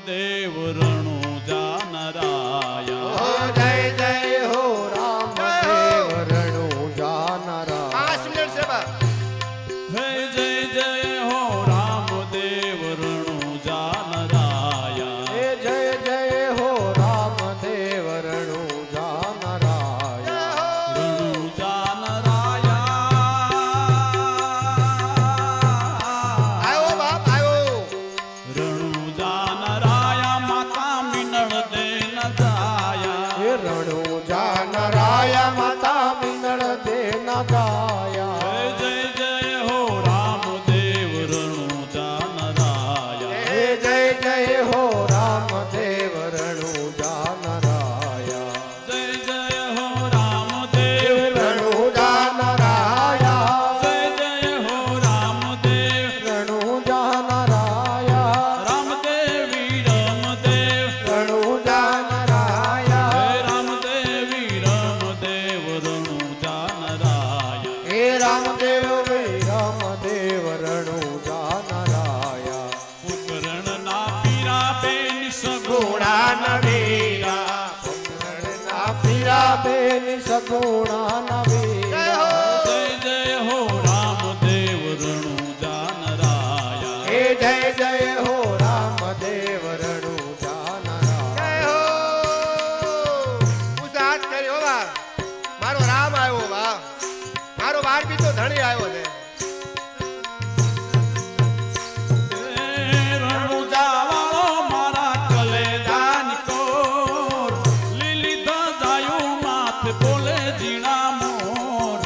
देव रणुजा नराया। जय जय हो रामदेव रणुजा नराया। 5 मिनट से बस। जय जय हो रामदेव रणुजा नराया। जय जय हो रामदेव रणुजा नराया। रणुजा नराया। आयो बाप आयो। रणुजा नराया माता मिनळ दे न जाया। रणुजा नराया माता मिनळ दे न जाया। जय जय हो रामदेव रणुजा नराया। जय जय हो रामदेव रणुजा नराया। जय जय हो रामदेव रणुजा नराया। जय जय हो रामदेव रणुजा नराया। रामदेवी रामदेव रणुजा नराया। रामदेवी रामदेव रणुजा नराया। हे रामदेव वे रामदेव रणुजा नराया। उपकरण ना पीरा बेन गुणा नवीरा ना पीरा बेन सगुणा नवीरा। जय जय हो रामदेव रणुजा नराया। हे जय जय हो रामदेव रणुजा नराया। जय हो। ઊંચા હાથ કર્યો બા. મારો રામ આવ્યો બા. મારો બાર બી તો ધણી આવ્યો છે. રણુજા વાળો મારા કલેજાની કોર લીલી ધજાયું માથે બોલે જીણા મોર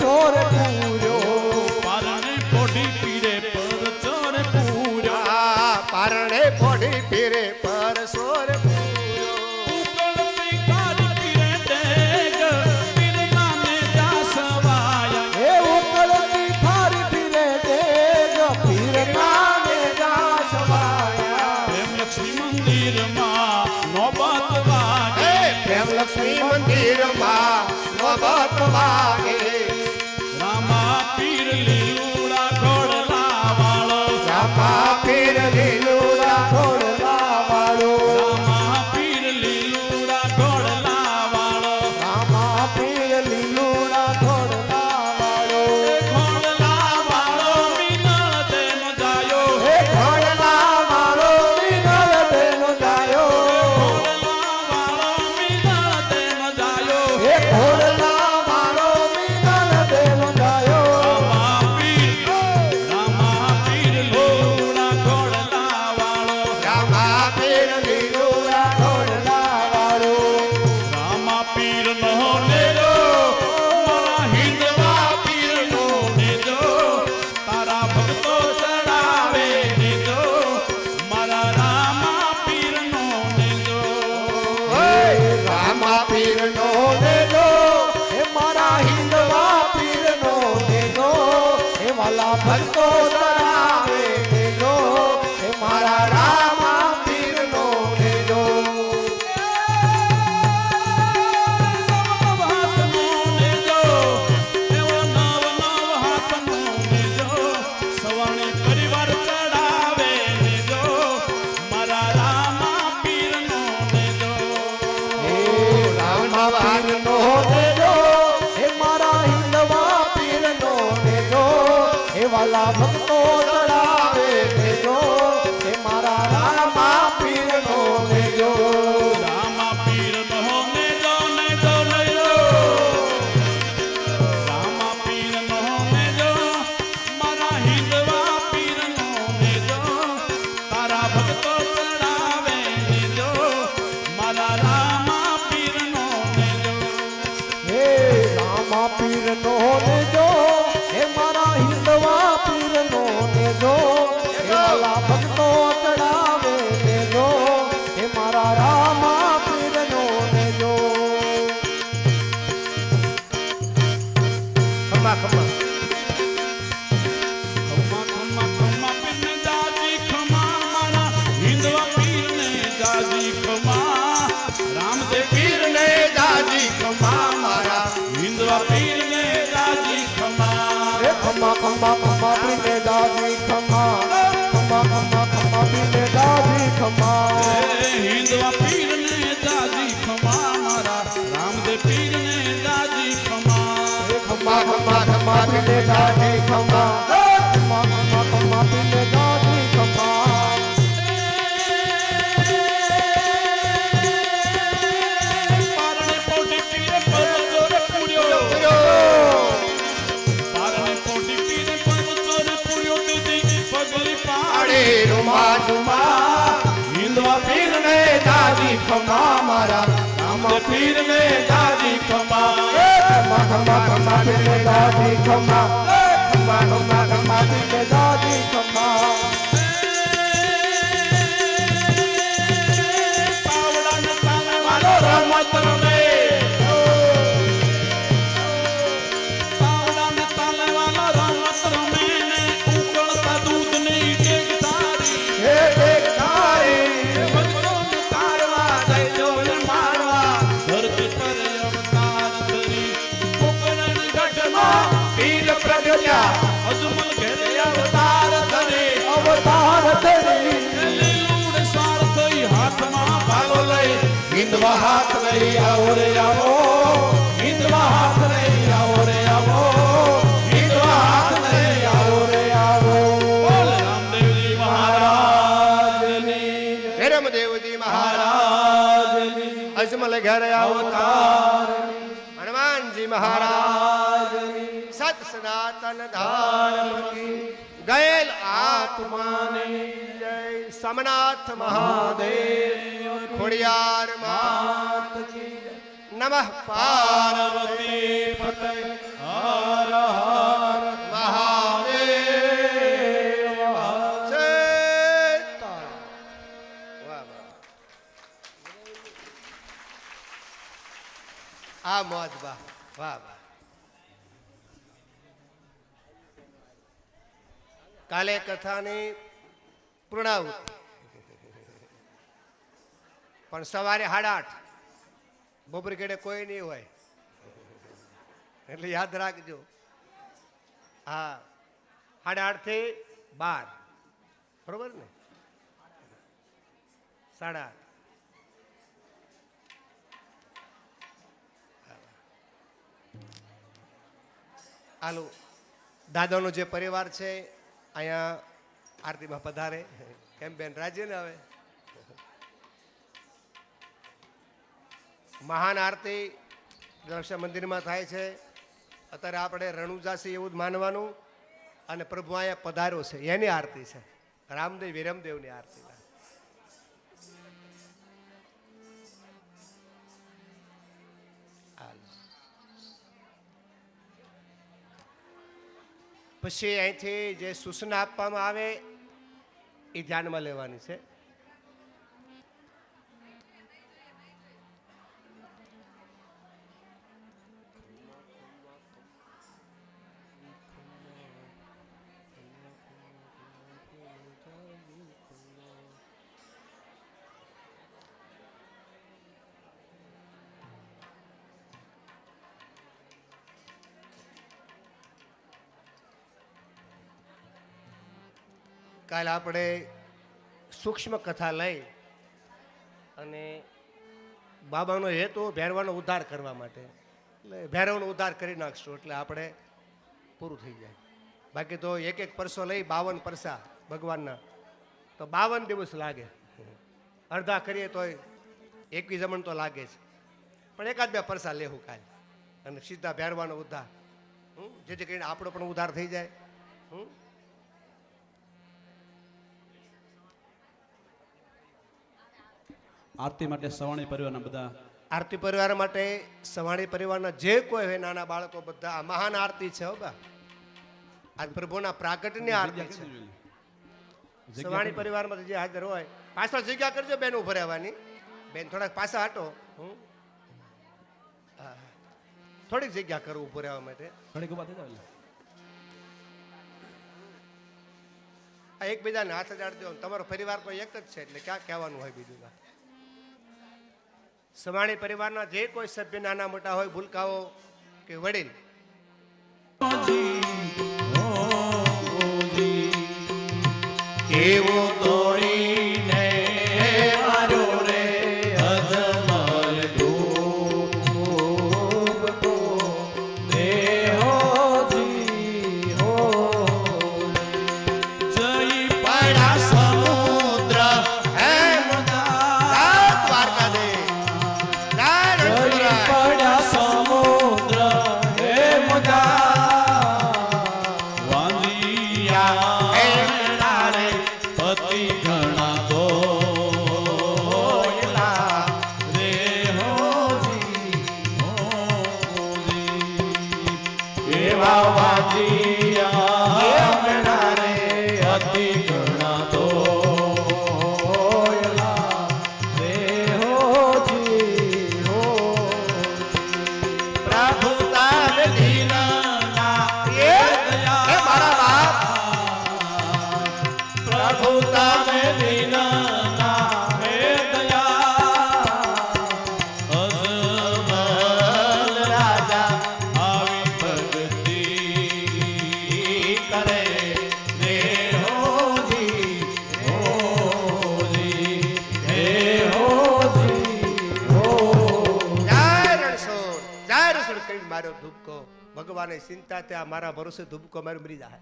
પરચોર પૂર્યો પારણે પોઢી પીરે પરચોર પૂર્યો પારણે પોઢી પીરે પરસોર પૂર્યો ઉકળતી કાળી પીરે ડેગ પીરના ને જાસવાયા હે ઉકળતી થારી પીરે દેગ પીરના ને જાસવાયા પ્રેમ લક્ષ્મી મંદિરમાં નોબત વાગે પ્રેમ લક્ષ્મી મંદિરમાં નોબત વાગે રામા પીર લીલુડા ઘોડલા વાળો રામા પીર લીલુડા ઘોડલા વાળો રામા પીર લીલુડા ઘોડલા વાળો રામા પીર લીલુડા ઘોડલા વાળો ઘોડલા વાળો મિનળ તેનો જાયો હે ઘોડલા વાળો વિનલ તેનો જાયો ઘોડલા વાળો મિનળ તેનો જાયો હે ઘોડલા વાળો વિનલ તેનો જાયો રામા પીર લીલુડા ઘોડલા વાળો રામા પીર લીલુડા ઘોડલા વાળો રામા પીર નો લેજો મારા હિંદવા પીર નો લેજો તારા ભક્તો ચડાવે લેજો મારા રામા પીર નો લેજો રામા પીર નો દેજો હે મારા હિંદવા પીર નો દેજો હે વાલા ભક્તો ચડાવે દેજો હે મારા રામા પીર નો દેજો નવ હાથનો લેજો એવો નવ હાથનો લેજો સવાણે પરિવાર ચડાવે લેજો મારા રામા પીર નો લેજો હે રામા પીર નો દેજો હે મારા હિંદવા પીર નો દેજો હે વાલા ભક્તો ચડાવે દેજો હે મારા રામા પીર નો દેજો રામા પીર નો લેજો લેજો લેજો રામા પીર નો લેજો મારા હિંદવા પીર નો લેજો તારા ભક્તો ચડાવે લેજો મારા રામા પીર નો લેજો હે રામા પીર નો દેજો હે મારા હિંદવા પીર નો દેજો હે વાલા ભક્તો ચડાવે દેજો હે મારા રામા પીર નો દેજો ખમા ખમા ખમ્મા ખમ્મા ખમ્મા પીરને જાજી ખમ્મા મારા હિંદવા પીરને જાજી ખમ્મા રામદેવ પીરને દાજી ખમા મારા હિંદવા પીરને જાજી ખમ્મા હે ખમ્મા ખમ્મા ખમ્મા પીને દાદી ખમ્મા ખમ્મા ખમ્મા ખમ્મા પીને દાદી ખમ્મા હિંદવા પીરને જાજી ખમ્મા મારા રામદેવ પીરને જાજી ખમ્મા હે ખમ્મા ખમ્મા ખમ્મા પીને દાદી ખમ્મા ખમ્મા ખમ્મા ખમ્મા પીને દાદી ખમ્મા પારણે પોટી પીરે પરચોર પૂર્યો પારણે પોટી પીરે પરચોર પૂર્યો દીદી પગલી પાડે આડે રૂમા રૂમા હિંદવા પીરને જાજી ખમ્મા મારા રામદેવ પીરને જાજી ખમ્મા ખમ્મા ખમ્મા ખમ્મા પીને દાદી ખમ્મા ખમ્મા ખમ્મા ખમ્મા પીને દાદી ખમ્મા પાવડાને તાને વાળો રમત રમે પાવડાને તાને વાળો રમત રમે ને ઉકળતા દૂધની ટેક તારી હે દેખારી ભક્તોને તારવા જઈજો ને મારવા ધરતી પર અવતાર ધરી કોકરણ ગઢમાં પીર પ્રગટ્યા અજમલ ઘેરે અવતાર ધરી અવતાર ધરી લીલુડ સાર થઈ હાથમાં ભાલો લઈ હિંદવા હાથ લઈ આવો રે આવો હિંદવા હાથ લઈ આવો રે આવો હિંદવા હાથ લઈ આવો રે આવો બોલ રામદેવજી મહારાજની વિરમદેવજી મહારાજ મહારાજની અજમલ ઘરે અવતાર હનુમાનજી મહારાજ સત સનાતન ધર્મ કી ગયેલ આત્માની જય સોમનાથ મહાદેવ ખોડિયાર માત કી નમઃ પાર્વતી પાર્વતી પતય હર હર મહાદેવ જય. વાહ વાહ. આ મોજ વાહ વાહ વાહ. કાલે કથાની પૂર્ણાહુતિ પણ સવારે 8:30 બપોર કેડે કોઈ નહીં હોય એટલે યાદ રાખજો. હા 8:30 થી 12 બરોબર ને 8:30. હાલો દાદાનો જે પરિવાર છે અહીંયા આરતીમાં પધારે. કેમ બેન રાજી ને હવે મહાન આરતી દર્શન મંદિરમાં થાય છે. અત્યારે આપણે રણુજાસી એવું જ માનવાનું અને પ્રભુ અહીંયા પધાર્યો છે એની આરતી છે. રામદેવ વિરમદેવની આરતી. પછી અહીંથી જે સૂચના આપવામાં આવે એ ધ્યાનમાં લેવાની છે. કાલે આપણે સૂક્ષ્મ કથા લઈ અને બાબાનો હેતુ ભૈરવાનો ઉદ્ધાર કરવા માટે એટલે ભૈરવનો ઉદ્ધાર કરી નાખશું એટલે આપણે પૂરું થઈ જાય. બાકી તો એક એક પરસો લઈ 52 પરસા ભગવાનના તો 52 દિવસ લાગે. અડધા કરીએ તોય 21 જમણ તો લાગે છે પણ એકાદ બે પરસા લેવું કાલે અને સીધા ભૈરવાનો ઉદ્ધાર જેથી કરીને આપણો પણ ઉદ્ધાર થઈ જાય. આરતી માટે સવાણી પરિવારના બધા આરતી પરિવાર માટે સવાણી પરિવારના જે કોઈ હોય નાના બાળકો બધા આ મહાન આરતી છે. હો બા આજ પ્રભુના પ્રાગટ્યની આરતી છે. સવાણી પરિવારમાંથી જે હાજર હોય પાછળ જગ્યા કરજો બેન ઉભા રહેવાની. બેન થોડાક પાછા હટો. થોડીક જગ્યા કરો ઉભો રહેવા માટે. ઘડીક ઉભા થઈ જાવ. આ એકબીજાને હાથ અડાડજો. તમારો પરિવાર કોઈ એક જ છે એટલે ક્યાં કહેવાનું હોય બીજું. સવાણી પરિવારના જે કોઈ સભ્ય નાના મોટા હોય ભૂલકાઓ કે વડીલ કેવો તોડીને માર્યો રે અધમલ ડૂબતો દેહોજી હો જય પડ્યા સમુદ્ર એમ દ્વારકા દે પડ્યા સમુદ્ર હે મજા વાંધિયા પતિ ઘણા તો એવા વાજીયા મેળા રે અતિ ઘણા તો ભગવાને ચિંતા ત્યાં મારા ભરોસે ધુબકો મારી મરી જાય.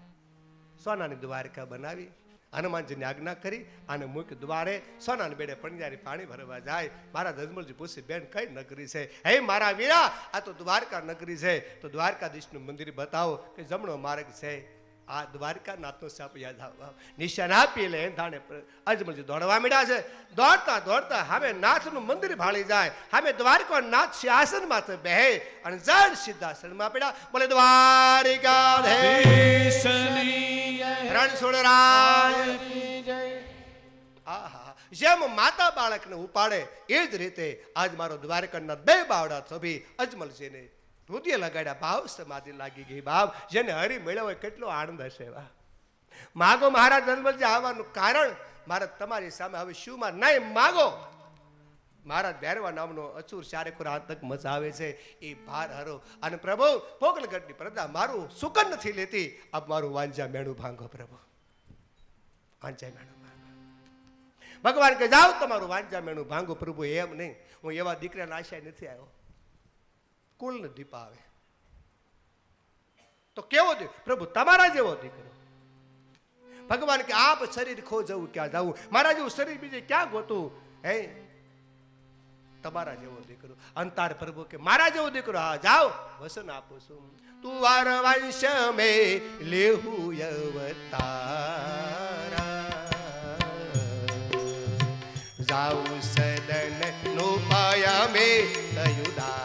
સોનાની દ્વારકા બનાવી હનુમાનજીની આજ્ઞા કરી અને મુખ્ય દ્વારે સોનાની બેડે પણજારી પાણી ભરવા જાય. મારા જજમલજી પૂછે બેન કઈ નગરી છે? હે મારા વીરા આ તો દ્વારકા નગરી છે. તો દ્વારકાધીશનું મંદિર બતાવો કે જમણો માર્ગ છે. આ દ્વારકા નાથનો સાપ યાદ આવે. નિશાન આપી લે ધાણે અજમલજી દોડવા માંડ્યા છે. દોડતા દોડતા હવે નાથનું મંદિર ભાળી જાય. હવે દ્વારકા નાથ સિંહાસન માથે બેહે અને જળ સિદ્ધાસનમાં પડ્યા. બોલે દ્વારિકાધીશની રણછોડરાયની જય. આહા, જેમ માતા બાળકને ઉપાડે એ જ રીતે આજ મારો દ્વારકાના 2 બાવડા થોભી અજમલજીને હૃદય લગાડ્યા. ભાવ સમાધિ લાગી ગઈ. બાપ જેને હરી મેળવ્યો હોય કેટલો આનંદ હશે. વાહ, માગો મહારાજ અજમલજી આવવાનું કારણ મારા તમારી સામે હવે શું માં નહીં માગો. મહારાજ ભૈરવા નામનો અચૂર ચારેકોર આતંક મચાવે છે એ ભાર હરો. અને પ્રભુ પોગલગઢની પ્રજા મારું સુકન નથી લેતી. આપ મારું વાંજા મેણું ભાંગો પ્રભુ, વાંજા મેણું ભાંગો. ભગવાન કે જાઓ તમારું વાંજા મેણું ભાંગો પ્રભુ. એમ નહીં, હું એવા દીકરાના આશા નથી આવ્યો. કુલને દીપ આવે તો કેવો દીપ પ્રભુ તમારા જેવો દીકરો. ભગવાન કે આપ શરીર ખો જવું ક્યાં જવું, મારા જેવું શરીર બીજે ક્યાં ગોતું. હે તમારા જેવો દીકરો. અંતાર પ્રભુ કે મારા જેવો દીકરો. હા જાઓ, વસન આપું છું. તું વાર વંશ મે લેહુ અવતારા, જાઉ સદન નો પાયા મે તયુદારા.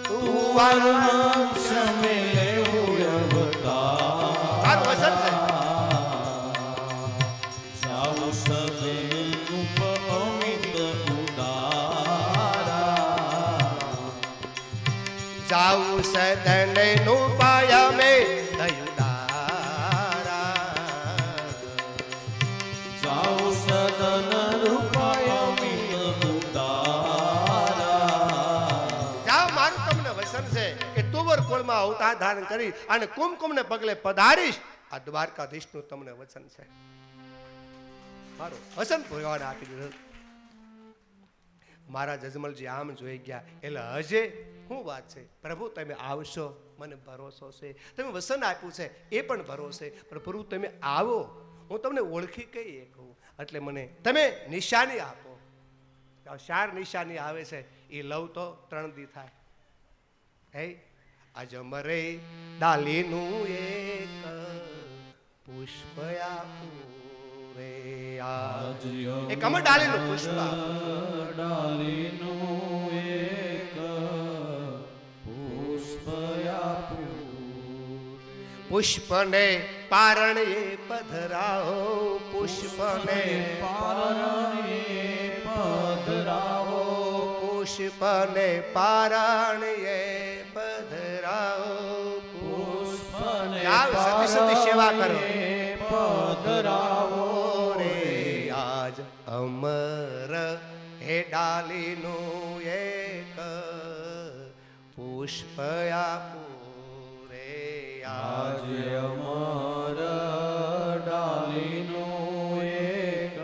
તું વાર વંશ મે લેહુ અવતારા. આ વસન છે. જાઉ સદન નું પાયા મે દયુદારા, જાઉ સદન નું પાયા મે દયુદારા. જાઓ, મારું તમને વચન છે કે તુવર કુળમાં અવતાર ધારણ કરી અને કુમકુમને પગલે પધારીશ. આ દ્વારકાધીશનું તમને વચન છે. મારું વચન ભગવાન આપી દીધું. મારા જજમલજી આમ જોઈ ગયા એટલે હજે શું વાત છે પ્રભુ, તમે આવશો મને ભરોસો છે. તમે વસન આપ્યું છે એ પણ ભરોસે, પણ પ્રભુ તમે આવો, હું તમને ઓળખી કઈ કહું એટલે મને તમે નિશાની આપો. 4 નિશાની આવે છે એ લવ તો 3 દી થાય. હે આજ મરે ડાલીનું એક પુષ્પ આપું રે. આજ એક અમર ડાલીનું પુષ્પ ડાલીનું એક પુષ્પ આપું. પુષ્પને પારણે પધરાવો, પુષ્પને પારણે પધરાવો, પુષ્પને પારણે પધરાવો. પુષ્પને સતી સતી સેવા કરો પધરાવો રે. આજ અમર હે ડાલીનું એક પુષ્પ આપું રે. આજ અમર ડાલીનું એક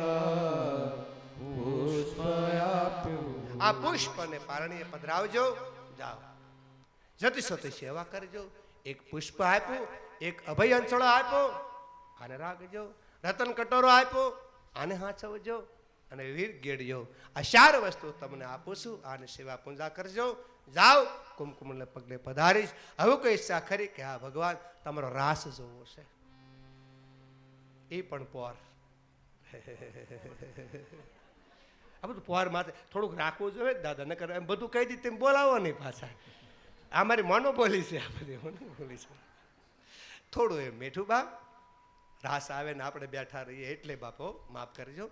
પુષ્પ આપ્યું. આ પુષ્પને પારણીએ પધરાવજો. જાઓ, જતી સતી સેવા કરજો. એક પુષ્પ આપ્યું, એક અભય અંચળો આપ્યો, આને રાખજો. રતન કટોરો આપ્યો, આને હાચવજો. અને વીર ગેડજો. આ 4 વસ્તુ તમને આપું છું. આને સેવા પૂજા કરજો. જાઓ, કુમકુમને પગલે પધારીશ. હવે કોઈ ઈચ્છા ખરી કે હા ભગવાન તમારો રાસ જોવો છે, એ પણ પોર. આ બધું પોર માથે થોડુંક રાખવું જોઈએ દાદા, નકર એમ બધું કહી દીધું તેમ બોલાવો નહીં પાછા. આ મારી મોનો બોલી છે. આ બધી મોનો બોલી છે. થોડું એમ મીઠું બાપ. રાસ આવે ને આપણે બેઠા રહીએ એટલે બાપો માફ કરજો.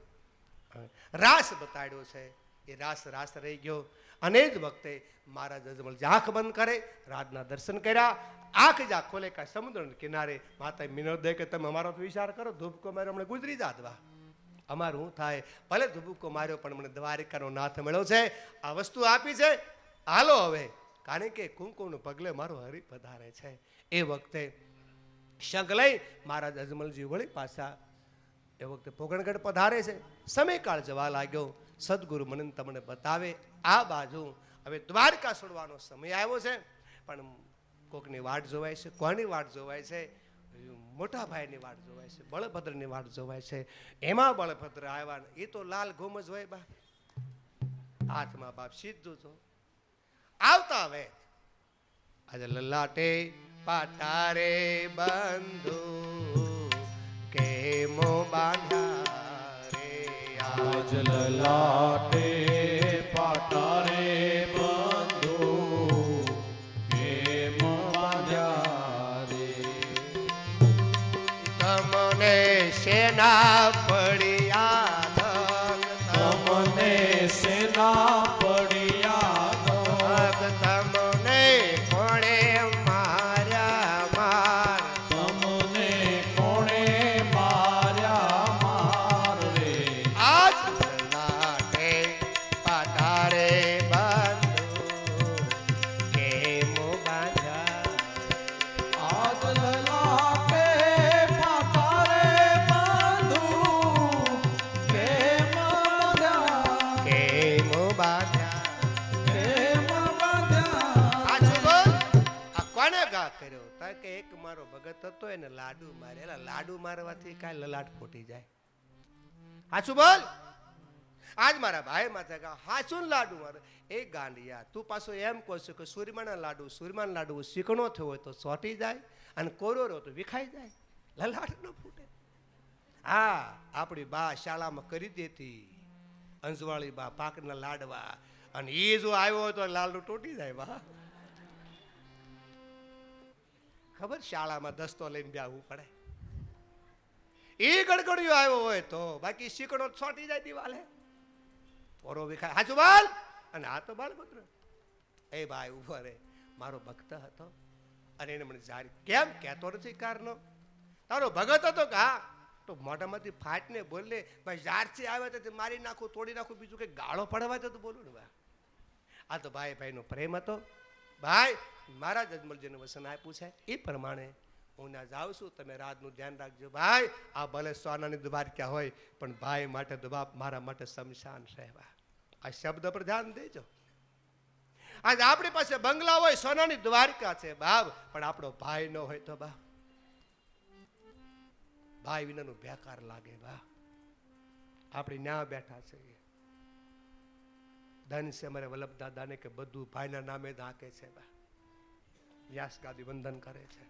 રાસ બતાડ્યો છે એ રાસ રહી ગયો. અને જ વખતે મારા જજમલજી આંખ બંધ કરે, રાતના દર્શન કર્યા. આંખ જ ખોલે કા સમુદ્રના કિનારે માતા મિનોદ દે કે તમે અમારો વિચાર કરો, ધૂપકો માર્યો હમણાં ગુજરી જાત. વા અમારું શું થાય, ભલે ધૂપકો માર્યો પણ મને દ્વારિકાનો નાથ મળ્યો છે, આ વસ્તુ આપી છે. હાલો હવે, કારણ કે કુમકુમનું પગલે મારો હરી પધારે છે. એ વખતે શંખ લઈ મારા અજમલજી વળી પાછા એ વખતે પોગણગઢ પધારે છે. સમયકાળ જવા લાગ્યો. સદગુરુ મને તમને બતાવે આ બાજુ હવે દ્વારકા છોડવાનો સમય આવ્યો છે. પણ કોકની વાટ જોવાય છે. કોની વાટ જોવાય છે? મોટા ભાઈની વાટ જોવાય છે, બળભદ્રની વાટ જોવાય છે. એમાં બળભદ્ર આવ્યા, એ તો લાલ ગોમજ હોય બા, હાથમાં બાપ સીધું તો આવતા હવે આજે લલાટે પાટારે બંધુ કેમો બાંધ્યા રે આજ લલાટે પાટારે બંધુ કેમ બાંધ્યા રે તમને સેના પડ્યા ધન તમને સેના પડ્યા તમને કોણે માર્યા માર તમને કોણે માર્યા માર રે આજ લલાટે પાટારે બંધુ કેમ બાંધ્યા આજ લલાટે પાટારે બંધુ કેમ બાંધ્યા કેમ બાંધ્યા કેમ બાંધ્યા આ શું બોલ? આ કોને ગા કર્યો? તા કે એક મારો ભગત હતો એને લાડુ મારે. એલા લાડુ મારવાથી કાંઈ લલાટ ફૂટી જાય? હાચું બોલ. આજ મારા ભાઈ માથે ગા હાચું લાડુ મારે. એ ગાંડિયા તું પાછો એમ કહો છો કે સુરમાના લાડુ શીકણો થયો હોય તો ચોટી જાય અને કોરો રહ્યો તો વિખાઈ જાય, લલાટ ન ફૂટે. હા, આપણી બા શાળામાં કરી દેતી અંજવાળી બા પાકના લાડવા, અને એ જો આવ્યો હોય તો લાડુ તૂટી જાય. બા ખબર, શાળામાં દસ્તો લઈને બેહવું પડે. એ ગડગડિયો આવ્યો હોય તો, બાકી શીકણો છોટી જાય દિવાલે, પોરો વિખાય. હાચું બાલ. અને આ તો બાલપુત્ર એ ભાઈ ઉભો રે, મારો ભક્ત હતો અને એને મને જારી કેમ કહેતો નથી કારનો? તારો ભગત હતો કે હા, તો મોઢામાંથી ફાટને બોલે ભાઈ, જારથી આવે તો મારી નાખું, તોડી નાખું, બીજું કંઈ ગાળો પડવા તો બોલું ને. આ તો ભાઈ ભાઈનો પ્રેમ હતો. ભાઈ મારા જજમલજીને વસન આપ્યું છે એ પ્રમાણે હું ના જાઉં છું. તમે રાતનું ધ્યાન રાખજો ભાઈ. આ ભલે સોનાની દ્વારકા હોય પણ ભાઈ માટે દુબા મારા માટે શમશાન રહેવા. આ શબ્દ પર ધ્યાન દેજો. આજ આપણી પાસે બંગલા હોય, સોનાની દ્વારકા છે બાપ, પણ આપણો ભાઈ ન હોય તો બાપ, ભાઈ વિનાનું બેકાર લાગે. બા આપણે ન્યા બેઠા છે, ધન છે અમારે વલ્લભ દાદાને કે બધું ભાઈના નામે જ હાકે છે. બા યાસ ગાદી વંદન કરે છે.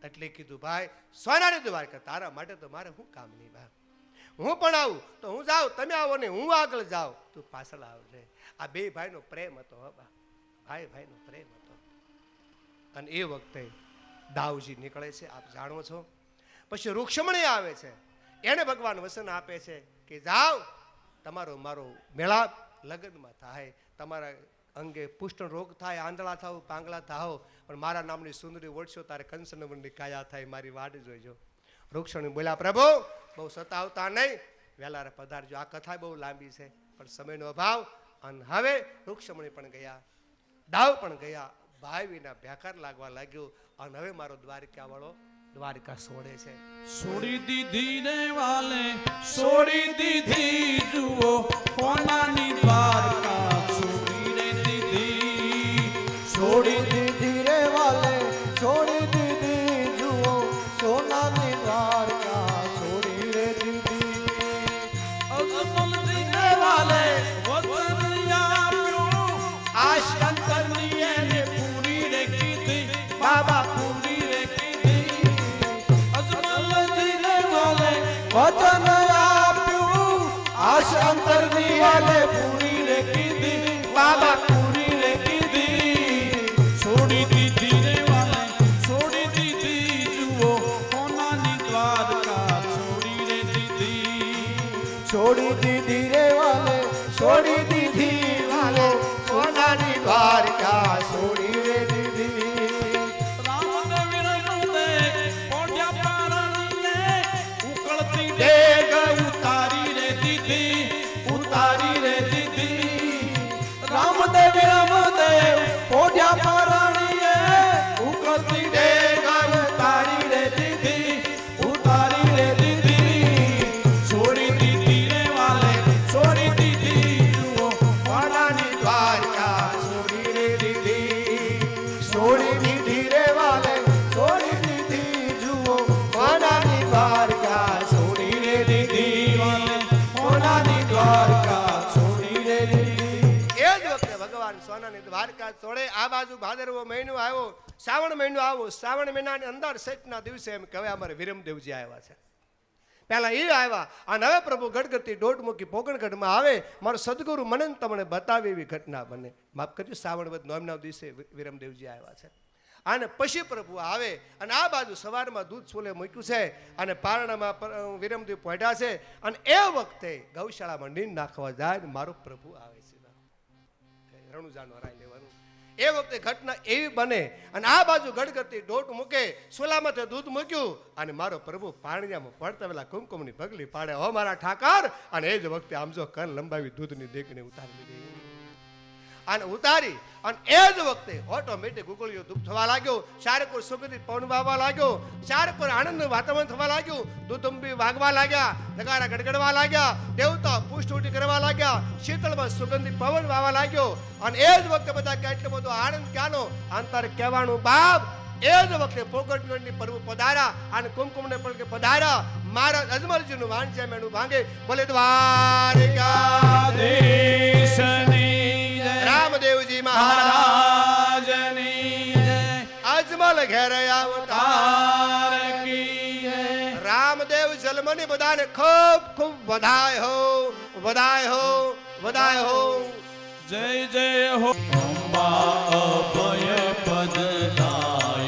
એટલે કીધું ભાઈ સોનાની દ્વારકા તારા માટે તો મારે શું કામ નહીં. બા હું પણ આવું તો હું જાઉં, તમે આવો ને હું આગળ જાઉં, તું પાછળ આવજે. આ બે ભાઈનો પ્રેમ હતો. બા ભાઈ ભાઈનો પ્રેમ હતો. અને એ વખતે દાઉજી નીકળે છે, આપ જાણો છો. પછી રૂક્ષ્મણી આવે છે, એને ભગવાન વસન આપે છે કે જાઓ, તમારો મારો મેળાપ લગ્નમાં થાય, તમારા અંગે પુષ્ટ રોગ થાય, આંધળા થાવ, પાંગળા થાવ, પણ મારા નામની સુંદરી ઓળશો તારે કંસનવરની કાયા થાય, મારી વાડ જોઈજો. રૂક્ષ્મણી બોલ્યા પ્રભુ બહુ સતાવતા નહીં, વહેલા પધારજો. આ કથા બહુ લાંબી છે પણ સમયનો અભાવ. અને હવે રૂક્ષ્મણી પણ ગયા, દાવ પણ ગયા, ભાઈ વિના બેકાર લાગવા લાગ્યો. અને હવે મારો દ્વારકા વાળો દ્વારકા છોડે છે. છોડી દીધી રે વાલે, છોડી દીધી જુઓ સોનાની દ્વારકા, છોડી રે દીધી, છોડી દીધી રે વાલે, છોડી દીધી જુઓ સોનાની દ્વારકા, છોડી રે દીધી. અજમલજી રે વાલે વતન આપ્યો, આ શંકરની એને પૂરી રે કીધી, બાબા પૂરી રે કીધી. અજમલજી રે વાલે વચન આપ્યું, આશ અંતરની વાલે પૂરી રે કીધી, બાબા પૂરી રે કીધી. છોડી દીધી રે વાલે, છોડી દીધી જુઓ સોનાની દ્વારકા, છોડી રે દીધી. છોડી દીધી રે વાલે, છોડી દીધી વાલે સોનાની દ્વારકા, છોડી રે દીધી. રામદેવ રમતે પોઢ્યા પારણીને, ઉકળતી ડેગ ઉતારી રે દીધી, ઉતારી રે દીધી. રામદેવ રામદેવ પોઢ્યા પારણીએ ઉકળતી ડેગ ઉતારી રે દીધી, ઉતારી રે દીધી. છોડી દીધી રે વાલે, છોડી દીધી જુઓ સોનાની દ્વારકા, છોડી રે દીધી. છોડી દીધી રે વાલે, છોડી દીધી જુઓ સોનાની દ્વારકા, છોડી રે દીધી. વાલે સોનાની દ્વારકા, સવાર સોનાની દ્વારકા છોડે. આ બાજુ ભાદરવો મહિનો આવ્યો, શ્રાવણ મહિનો આવ્યો. શ્રાવણ મહિનાની અંદર સૈતના દિવસે એમ કહેવાય અમારે વિરમદેવજી આવ્યા છે. પહેલા એ આવ્યા અને હવે પ્રભુ ગડગડતી દોઢમુખી પોકણગઢમાં આવે. મારો સદગુરુ મને તમને બતાવે એવી ઘટના બને. માફ કરજો, શ્રાવણ વદ નોમના દિવસે વિરમદેવજી આવ્યા છે. અને પછી પ્રભુ આવે અને આ બાજુ સવારમાં દૂધ છોલે મૂક્યું છે અને પારણામાં વિરમદેવ પહોંચ્યા છે. અને એ વખતે ગૌશાળામાં નીંદ નાખવા જાય ને મારો પ્રભુ આવે છે. રણુજાનો રાય લેવાનું એ વખતે ઘટના એવી બને અને આ બાજુ ગડગડતી દોટ મૂકે, સોલામાંથી દૂધ મૂક્યું અને મારો પ્રભુ પાણીયામાં પડતા પેલા કુમકુમની પગલી પાડે, હો મારા ઠાકર. અને એ જ વખતે આમ જો કન લંબાવી દૂધની દેકણી ઉતારી લીધી અને ઉતારી અને એ જ વખતે ઓટોમેટિક ગુગળીઓ ધૂપ થવા લાગ્યો. ચારેકોર સુગંધિત પવન વાવવા લાગ્યો, ચારેકોર આનંદનું વાતાવરણ થવા લાગ્યું. દૂધંબી વાગવા લાગ્યા, નગારા ગડગડવા લાગ્યા, દેવતા પુષ્ટુટી કરવા લાગ્યા, શીતળમાં સુગંધિત પવન વાવવા લાગ્યો. અને એ જ વખતે બધા કેટલો બધો આનંદ ક્યાંનો અંતર કહેવાનું બાપ. એ જ વખતે પોકટગઢની પ્રભુ પધાર્યા અને કુમકુમને પડકે પધાર્યા. મારા અજમલજીનું વાંચ્યા એનું ભાંગે બોલે દ્વારકાધીશની રામદેવજી મહારાજની અજમલ ઘેર અવતાર કી રામદેવ જન્મની બધાને ખૂબ ખૂબ વધાય હો, વધાય હો, વધાય હો. જય જય હો અંબા અભય પદનાયની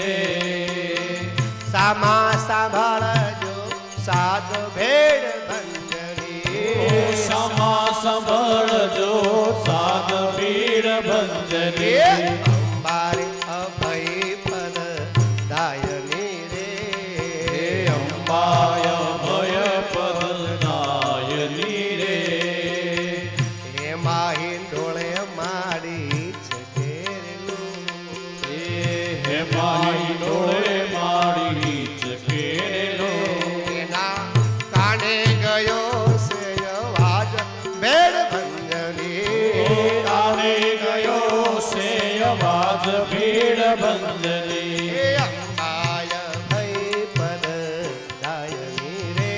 રે. સામા સાંભળજો સાત ભેડ ભંજરી. સમા સંભળજો સાત ભીડ ભંજરી. અંબારે અભય પદ દાયની રે. અંબાય અભય પદનાયની રે. એમાં હિંડોળે માડી છકેરેલું. હે માઈ ડોળે માડી ચકેરેલું. એના કાને ગયો છે અવાજ ભેડ ભંજની. કાને ગયો છે અવાજ ભીડ ભંજની. એ અંબાય ભય પદ દાયની રે.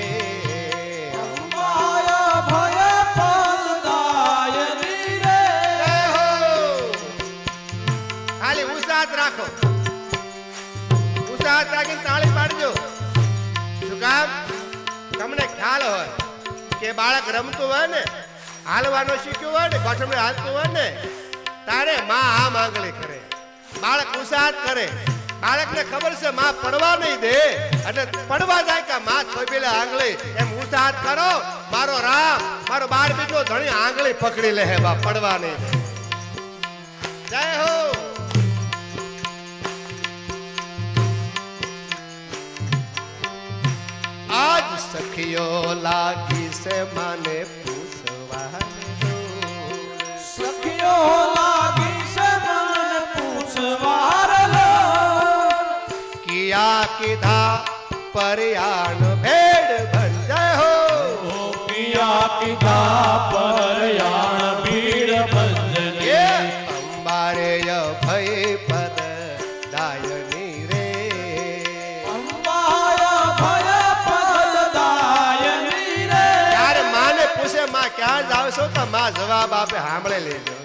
અંબાય ભય પદનાયની રે. જય હો. ખાલી ઉસાત રાખો, ઉસાત રાખીને તાળી પાડજો. શું કામ? તમને ખ્યાલ હોય કે બાળક રમતું હોય ને, હાલવાનો શીખ્યું હોય ને, ગોઠમણે હાલતું હોય ને, તારે માં આ માંગણી કરે, બાળક ઉસાત કરે. બાળકને ખબર છે માં પડવા નહીં દે એટલે પડવા જાય કે માં થોભેલા આંગળી એમ ઉસાત કરો. મારો રામ, મારો બાર બીજો ધણી આંગળી પકડી લે, બા પડવા નહીં દે. જય હો. આજ સખીઓ લાગી છે માને પૂછવા. સખીઓ લાગી છે મને પૂછવાર લો. કિયા કીધા પરિયાણ ભેડ ભંજય હો. પિયા કીધા પરયાણ ભીડ એ ભંજની. અંબારે ભય પદ દાયની રે. અંબાય ભય પદનાયની રે. ત્યારે માને પૂછે માં ક્યાં જાવ છો તો માં જવાબ આપે સાંભળે લેજો.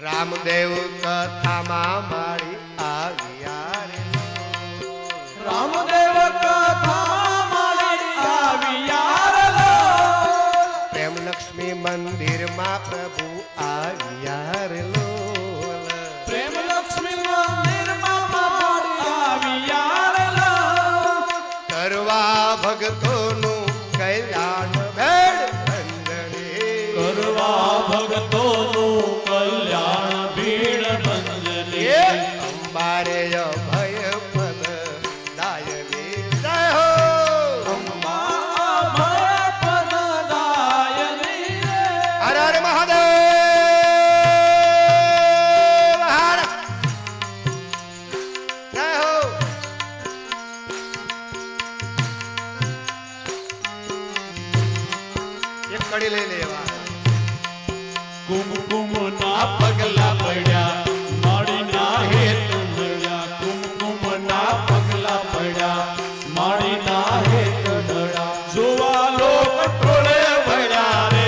રામદેવ કથામાં મારી આવ્યા રે. રામદેવ કથા મારી આવ્યા લો. પ્રેમ લક્ષ્મી મંદિરમાં પ્રભુ આવ્યા રે લોલ. પ્રેમ લક્ષ્મી મંદિરમાં મારી આવ્યા લો. કરવા ભક્તોનું કલ્યાણ ભેડ ભંજની. કરવા ભક્તોનું કલ્યાણ ભીડ ભંજની. એ અંબારે અભય પદ દાયની. જય હો. અંબા ભય પદનાયની રે. હર હર મહાદેવ હર. જય હો. એક કડી લઈ લેવા. કુમકુમ ના પગલા પડ્યા માડી ના હેત નડ્યા. કુમકુમ ના પગલા પડ્યા માડી ના હેત નડ્યા. જોવા લોક ટોળે વળ્યા રે.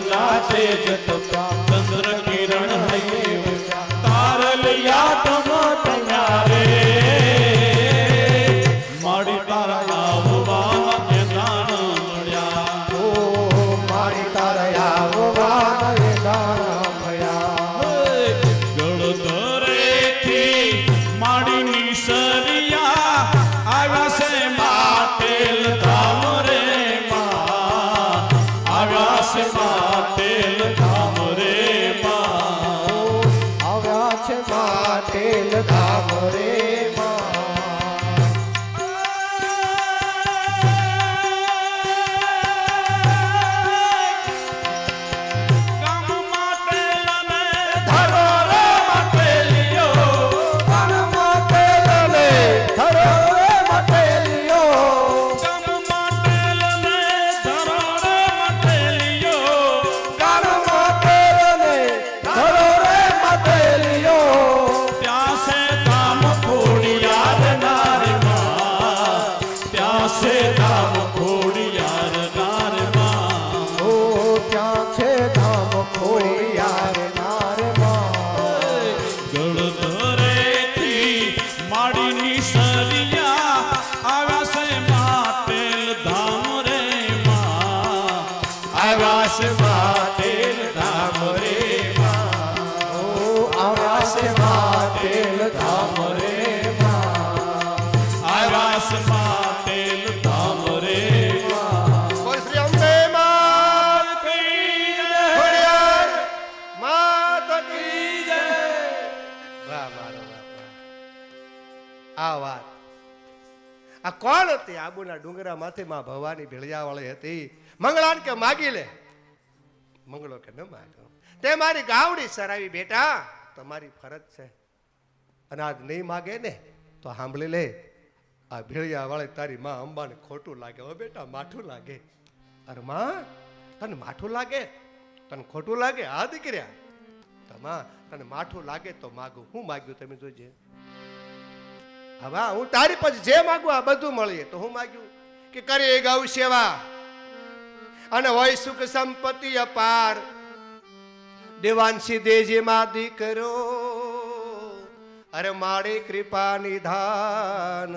ગંગા તેજ તપ્યા ચંદ્ર કિરણ હૈયે તારલિયા તમ તમ્યા રે માડી તારા આવવા એ દાન મળ્યા ઓ મારી તારા આવવાન એ દાન મળ્યા ગળધરેથી માડીની સરિયા આવ્યા છે માટેલ ધામ રે માં આવ્યા છે માટેલ ધામ રે માં આવ્યા છે માટેલ ધામ રે માં ગામ માટેલને ધરો રે માટેલિયો ગામ માટેલને ધરો રે માટેલિયો ગામ માટેલને ધરો રે માટેલિયો ગામ માટેલને ધરો રે માટેલિયો ત્યાં છે ધામ ખોડિયાર નાર માં ત્યાં છે ધામ ખોડિયાર નાર માં ઓ ત્યાં છે ધામ ખોડિયાર નાર માં ગળધરેથી માડીની સરિયા આવ્યા છે માટેલ ધામ રે માં આવ્યા છે માટેલ ધામ રે માં ઓ આવ્યા છે માટેલ ધામ રે માં આવ્યા છે માટેલ ધામ રે માં બોલ શ્રી અંબે માત કી જય. ખોડિયાર માત કી જય. વાહ મારો બાપ વાહ. આ વાત આ કોણ હતી? આબુના ડુંગરા માથે માં ભવાની ભેળિયાવાળી હતી. મંગળાન કે માગી લે, મંગળો કે ન માગો. તે મારી ગાવડી સરાવી બેટા, તમારી ફરજ છે. અને આજ નહીં માગે ને તો સાંભળી લે, આ ભેળિયાવાળી તારી માં અંબાને ખોટું લાગે. હો બેટા માઠું લાગે. અરે માં તને માઠું લાગે? તને ખોટું લાગે? હા દીકર્યા, તમા તને માઠું લાગે તો માગું. હું માગ્યું તમે જોજે. હવે હું તારી પછી જે માગું આ બધું મળીએ તો હું માગ્યું કે કરે ગૌ સેવા અને હોય સુખ સંપત્તિ અપાર, દેવાંશી દેજે માં દીકરો, અરે મારી કૃપા નિધાન.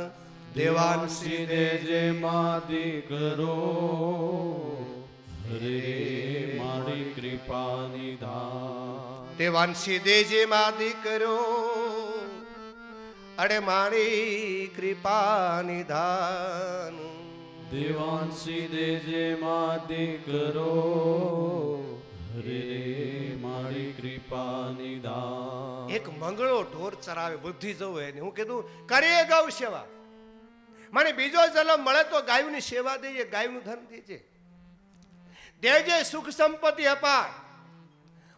દેવાંશી દેજે માં દીકરો રે મારી કૃપા નિધાન. દેવાંશી દેજે માં દીકરો, અરે મારી કૃપા નિધાન. દેવાંશી દેજે માં દીકરો રે મારી કૃપા નિધાન. એક મંગળો ઢોર ચરાવે, બુદ્ધિ જવું એને હું કીધું કરીએ ગૌ સેવા. મને બીજો જન્મ મળે તો ગાયની સેવા દઈએ, ગાયનું ધન દેજે, દેજે સુખ સંપત્તિ અપાર.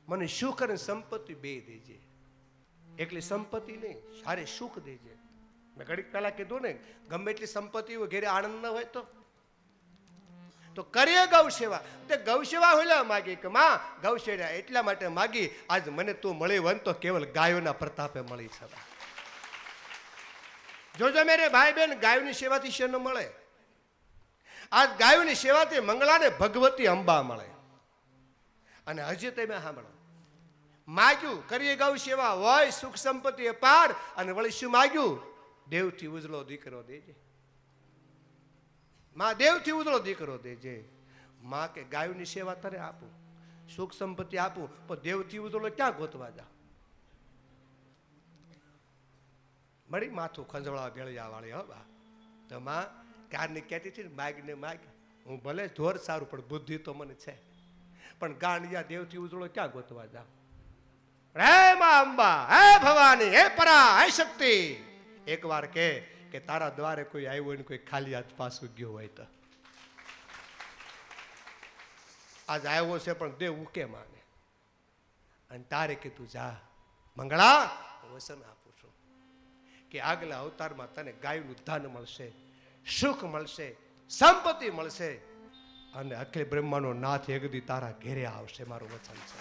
મને સુખ અને સંપત્તિ બે દેજે, એકલી સંપત્તિ નહીં, સારે સુખ દેજે. મેં ઘડીક પહેલા કીધું ને, ગમે એટલી સંપત્તિ હોય ઘેરે આનંદ ન હોય તો કરીએ ગૌ સેવા. તે ગૌ સેવા હોલા માગી કે માં ગૌ સેવા એટલા માટે માગી, આજ મને તું મળી વન તો કેવલ ગાયોના પ્રતાપે મળી છે. જોજો મેરે ભાઈ બહેન, ગાયોની સેવાથી શેનો મળે? આજ ગાયોની સેવાથી મંગળાને ભગવતી અંબા મળે. અને હજી તમે સાંભળો, માગ્યું કરીએ ગૌ સેવા હોય સુખ સંપત્તિ અપાર, અને વળી શું માગ્યું? દેવથી ઉજળો દીકરો દેજે. માં દેવથી ઉજળો દીકરો દેજે. માં કે ગાયોની સેવા તને આપું, સુખ સંપત્તિ આપું, પણ દેવથી ઉજળો ક્યાં ગોતવા જા? મળી માથું ખંજવાળા ભેળિયા વાળી. હવા તો માં કારની કહેતી હતી ને, માગ ને માગ. હું ભલે ઢોર સારું પણ બુદ્ધિ તો મને છે, પણ ગાંડિયા દેવથી ઉજળો ક્યાં ગોતવા જા? હે માં અંબા, હે ભવાની, હે પરા, હે શક્તિ, એક વાર કે તારા દ્વારે કોઈ આવ્યું હોય ને કોઈ ખાલી હાથ પાછું ગયો હોય તો આજ આવ્યો છે પણ દેવ ઉકે માને. અને તારે કીધું જા મંગળા, વસન આપું છું કે આગલા અવતારમાં તને ગાયનું ધન મળશે, સુખ મળશે, સંપત્તિ મળશે, અને અખિલ બ્રહ્માંડનો નાથ એકદી તારા ઘેરે આવશે. મારું વચન છે.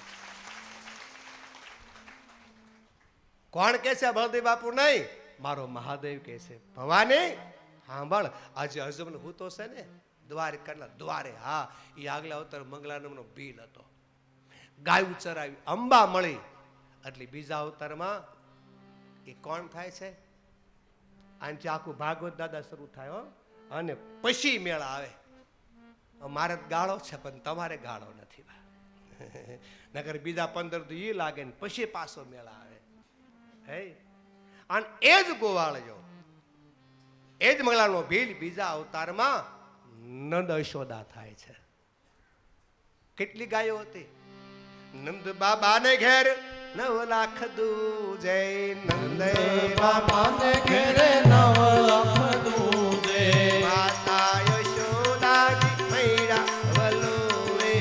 કોણ કે છે? બળદેવ બાપુ નહીં, મારો મહાદેવ કે છે. ભવાની સાંભળ, આજે હજમ હું તો છે ને દ્વારકાના દ્વારે, હા, એ આગલા અવતાર મંગળા નામનો ભીલ હતો. ગાયું ચરાવી, અંબા મળી. એટલે બીજા અવતારમાં એ કોણ થાય છે? આનથી આખું ભાગવત દાદા શરૂ થાય હો. અને પછી મેળા આવે. મારે ગાળો છે પણ તમારે ગાળો નથી. નગર બીજા 15 તો એ લાગે ને પછી પાછો મેળા આવે. હે, અને એ જ ગોવાળજો, એ જ મંગળાનો ભીલ બીજા અવતારમાં નંદ યશોદા થાય છે. કેટલી ગાયો હતી? નંદ બાબાને ઘેર 9 લાખ દૂજે, નંદ બાબાને ઘેરે 9 લાખ દૂજે, માતા યશોદાજી મૈડા વલોરે,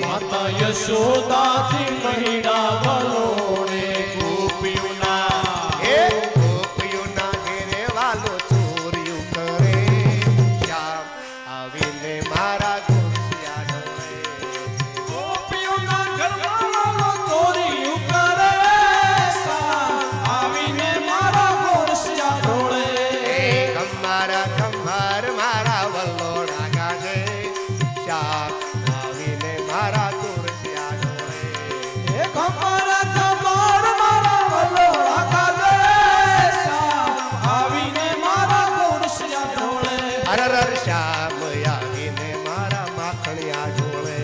માતા યશોદાજી મૈડા વલોરે, ગોપીઓના હે ગોપીઓના ઘેરે વાલો ચોર્યું કરે, શ્યામ આવીને મારા ગોસિયા ડોળે. ગોપીઓના ઘરમાં ચોરીયું કરે, આવીને મારા ગોરસિયા ઢોળે. કમ્મારા કમ્માર મારા વલ્લોડા ગાજે, શ્યામ આવીને મારા ગોરસિયા ડોળે. એ કમર કમર મારા વલોડા ગાજે, આવીને મારા ગોરસિયા ઢોળે. અરર શ્યામ આવીને મારા માખણિયા ઢોળે.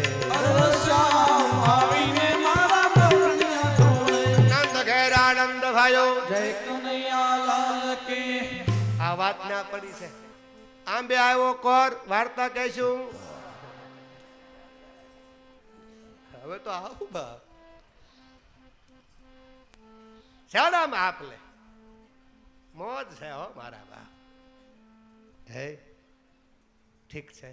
શ્યામ આવીને મારા ગોરસિયા ઢોળે. નંદ ઘેર આનંદ ભાયો. જય કનૈયા લાલ કી. આ વાત ના પડી છે. આંબે આવ્યો કોર વાર્તા કહેશું. હવે તો આવું બા શાળામાં આપ લે મોજ છે હો મારા બા. હે ઠીક છે.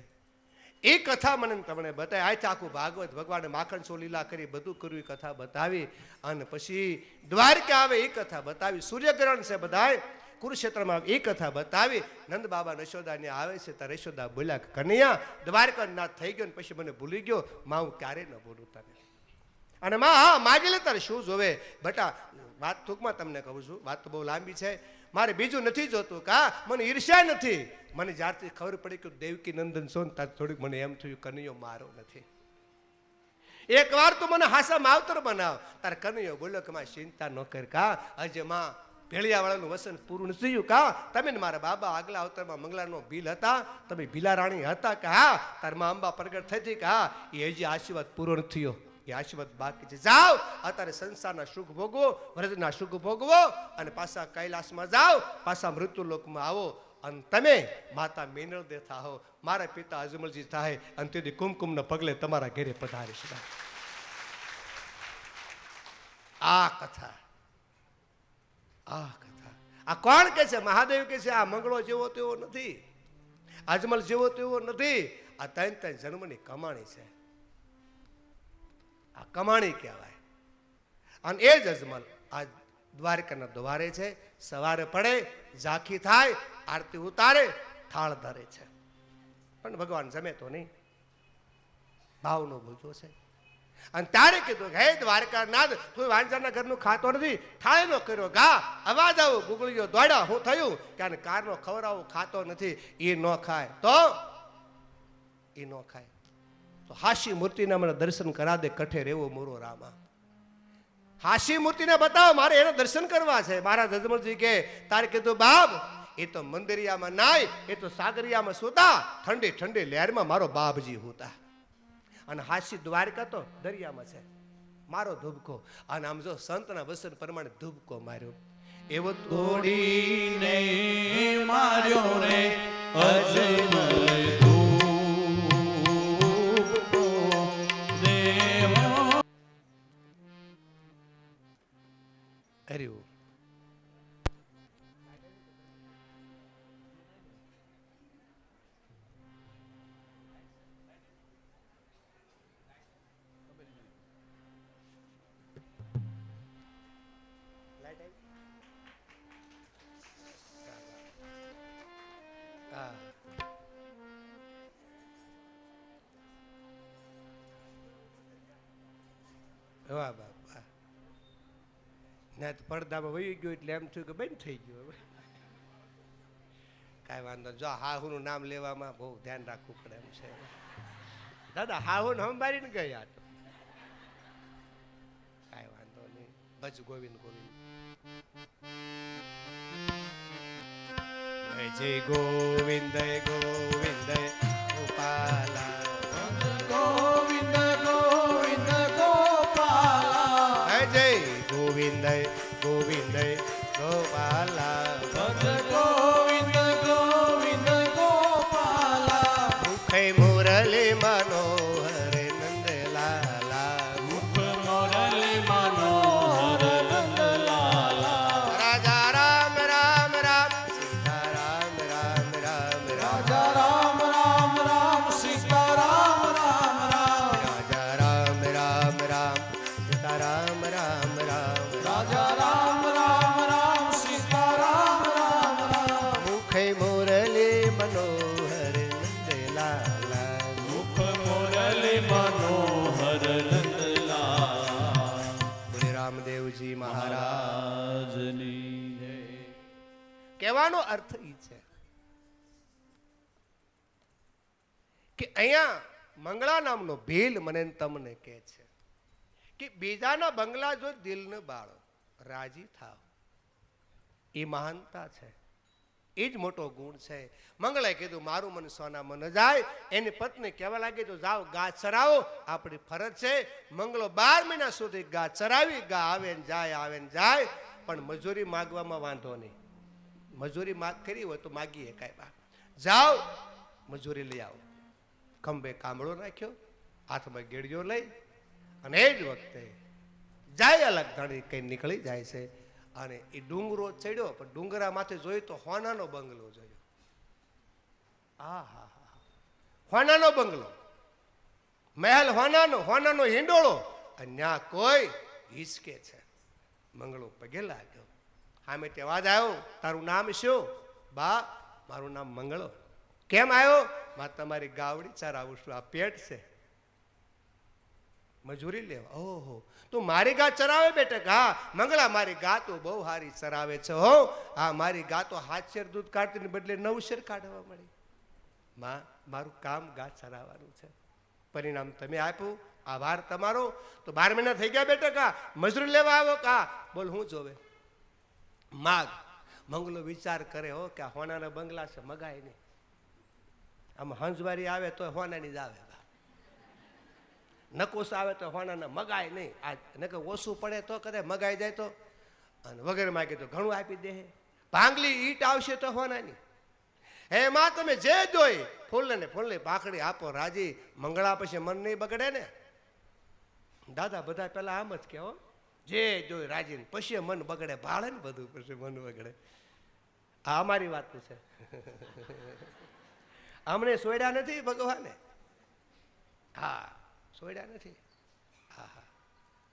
એ કથા મને તમને બતાવી. આ આખું ભાગવત ભગવાને માખણ સો લીલા કરી બધું કર્યું, એ કથા બતાવી. અને પછી દ્વારકા આવે એ કથા બતાવી. સૂર્યગ્રહણ છે બધાય કુરુક્ષેત્રમાં એ કથા બતાવી. નંદ બાબા યશોદાને આવે છે ત્યારે યશોદા બોલ્યા કે કનૈયા દ્વારકા નાથ થઈ ગયો ને પછી મને ભૂલી ગયો. માં હું ક્યારે ન ભૂલું તને. અને માં હા માગી લે તારે શું જોવે. બટા વાત ટૂંકમાં તમને કહું છું, વાત તો બહુ લાંબી છે. મારે બીજું નથી જોતું કા મને ઈર્ષ્યા નથી. મને જ્યારથી ખબર પડી કે દેવકી નંદન છો ને ત્યારે થોડીક મને એમ થયું કનૈયો મારો નથી. એક વાર તો મને હાસા માવતર બનાવ. તારે કનૈયો બોલ્યો કે માં ચિંતા ન કર કા, આજે માં ભેળિયાવાળાનું વસન પૂરું નથી થયું કા. તમે ને મારા બાબા આગલા અવતારમાં મંગલાનો ભીલ હતા, તમે ભીલા રાણી હતા કે હા. તાર માં અંબા પ્રગટ થઈ હતી કે હા. એ હજી આશીર્વાદ પૂરો નથી થયો, એ આશીર્વાદ બાકી છે. જાઓ અત્યારે સંસારના સુખ ભોગવો, વ્રજના સુખ ભોગવો અને પાછા કૈલાસમાં જાઓ, પાછા મૃત્યુ લોકમાં આવો. અને તમે માતા મેનળ દે થાઓ, મારા પિતા અજમલજી થાય અને તેથી કુમકુમના પગલે તમારા ઘરે પધારીશ. આ કથા, આ કથા આ કોણ કે છે? મહાદેવ કે છે આ મંગળો જેવો તેવો નથી, અજમલ જેવો તેવો નથી. આ 3 જન્મની કમાણી છે. આ કમાણી કહેવાય. અને એ જ અજમલ આ દ્વારકાના દ્વારે છે. સવારે પડે ઝાંખી થાય, આરતી ઉતારે, થાળ ધરે છે. પણ ભગવાન જમે તો નહીં, ભાવનો ભૂજો છે. અને તારે કીધું હે દ્વારકાનાથ તું વાંજાના ઘરનું ખાતો નથી, થાળીનો કર્યો ઘા, અવાજ આવો ગુગળીઓ દોડ્યા, હું થયું કે કારનો ખવડાવો ખાતો નથી. એ ન ખાય તો એ ન ખાય તો હાશી મૂર્તિના મને દર્શન કરા દે, કઠે રેવો મોરો રામા. હાશી મૂર્તિને બતાવો, મારે એને દર્શન કરવા છે. મારા જજમલજી કે તારે કીધું બાપ એ તો મંદિરિયામાં નાય, એ તો સાગરિયામાં સૂતા, ઠંડી ઠંડી લહેરમાં મારો બાપજી હોતા. અને હાશી દ્વારકા તો દરિયામાં છે, મારો ધુબકો. અને આમ જો સંતના વસન પ્રમાણે ધુબકો માર્યો. એવો તોડીને માર્યો રે અજમલ ધૂપકો દેવો. અરે વાહ બાપા. ના તો પડદામાં વહી ગયો એટલે એમ થયું કે બંધ થઈ ગયું. હવે કાંઈ વાંધો. જો હાહુનું નામ લેવામાં બહુ ધ્યાન રાખવું પડે એમ છે દાદા. હાહુને સંભાળીને ગયા તો ભજ ગોવિંદ ગોવિંદ. જય ગોવિંદ ગોવિંદ ગોપાલા, ગોવિંદ ગોવિંદ ગોપાલા, જય ગોવિંદ ગોવિંદ ગોપાલા, ભજ ગોવિંદ ગોવિંદ ગોપાલા, મુખે મુરલી મનોહર નંદલાલા, મુખ મોરલી મનોહર નંદલાલા, રાજા રામ રામ રામ સીતા રામ રામ રામ રાજા રામ રામ રામ સીતા રામ રામ રામ, રાજા રામ રામ રામ સીતા રામ રામ રામ, રાજા રામ રામ રામ સીતા રામ રામ રામ, મુખે મુરલી મનોહર નંદલાલા, મુખ મોરલી મનોહર નંદલાલા. બોલે રામદેવજી મહારાજ. રાજની જય. કહેવાનો અર્થ એ છે કે અહીંયા મંગળા નામનો ભીલ મને ને તમને કહે છે કે બીજાના બંગલા જો દિલને બાળો, રાજી થાવ, એ મહાનતા છે, એ જ મોટો ગુણ છે. મંગળાએ કીધું મારું મન સોનામાં ન જાય. એની પત્ની કહેવા લાગી તો જાઓ ગા ચરાવો, આપણી ફરજ છે. મંગળો 12 મહિના સુધી ગા ચરાવી, ગા આવે ને જાય, આવે ને જાય, પણ મજૂરી માગવામાં વાંધો નહીં. મજૂરી માગ કરી હોય તો માગીએ કાંઈ બા, જાઓ મજૂરી લઈ આવો. ખંભે કામળો નાખ્યો, હાથમાં ગેડિયો લઈ, અને એ જ વખતે જાય અલગ ધણી કઈ નીકળી જાય છે. અને એ ડુંગરો ચડ્યો, પણ ડુંગરા માથે જોયું તો હોનાનો બંગલો જોયો. હા હા હા, હોનાનો બંગલો, મહેલ હોનાનો, હોનાનો હિંડોળો, અને ત્યાં કોઈ હિસકે છે. મંગળો પગે લાગ્યો, સામે તે અવાજ આવ્યો, તારું નામ શું? બા મારું નામ મંગળો. કેમ આવ્યો? માં તમારી ગાવડી ચરાવું છું, આ પેટ છે, મજૂરી લેવા. ઓહો, તું મારી ગા ચરાવે બેટા? હા મંગળા, મારી ગા તો બહુ સારી ચરાવે છે હો. હા મારી ગા તો 7 શેર દૂધ કાઢતી બદલે 9 શેર કાઢવા મળી. માં મારું કામ ગા ચરાવવાનું છે, પરિણામ તમે આપ્યું, આભાર તમારો. તો 12 મહિના થઈ ગયા બેટા, કા મજૂરી લેવા આવ્યો? કા બોલ હું જોવે માગ. મંગલો વિચાર કરે હો કે આ હોનાના બંગલા છે, મગાય નહીં. આમ હંસવારી આવે તો હોનાની જ આવે, નકોસ આવે તો હોનાના મગાય નહીં. આ નકર ઓછું પડે તો કદાચ મગાઈ જાય તો, અને વગેરે માગે તો ઘણું આપી દે. ભાંગલી ઈટ આવશે તો હોનાની. હે માં તમે જે જોઈ ફૂલને ને ફૂલની પાખડી આપો રાજી. મંગળા પછી મન નહીં બગડે ને દાદા, બધા પેલા આમ જ કે હો, જે જોઈ રાજી ને પછી મન બગડે, ભાળે ને બધું પછી મન બગડે. આ અમારી વાત છે. અમને સોયડા નથી ભગવાને, હા સોયડા નથી. હા હા,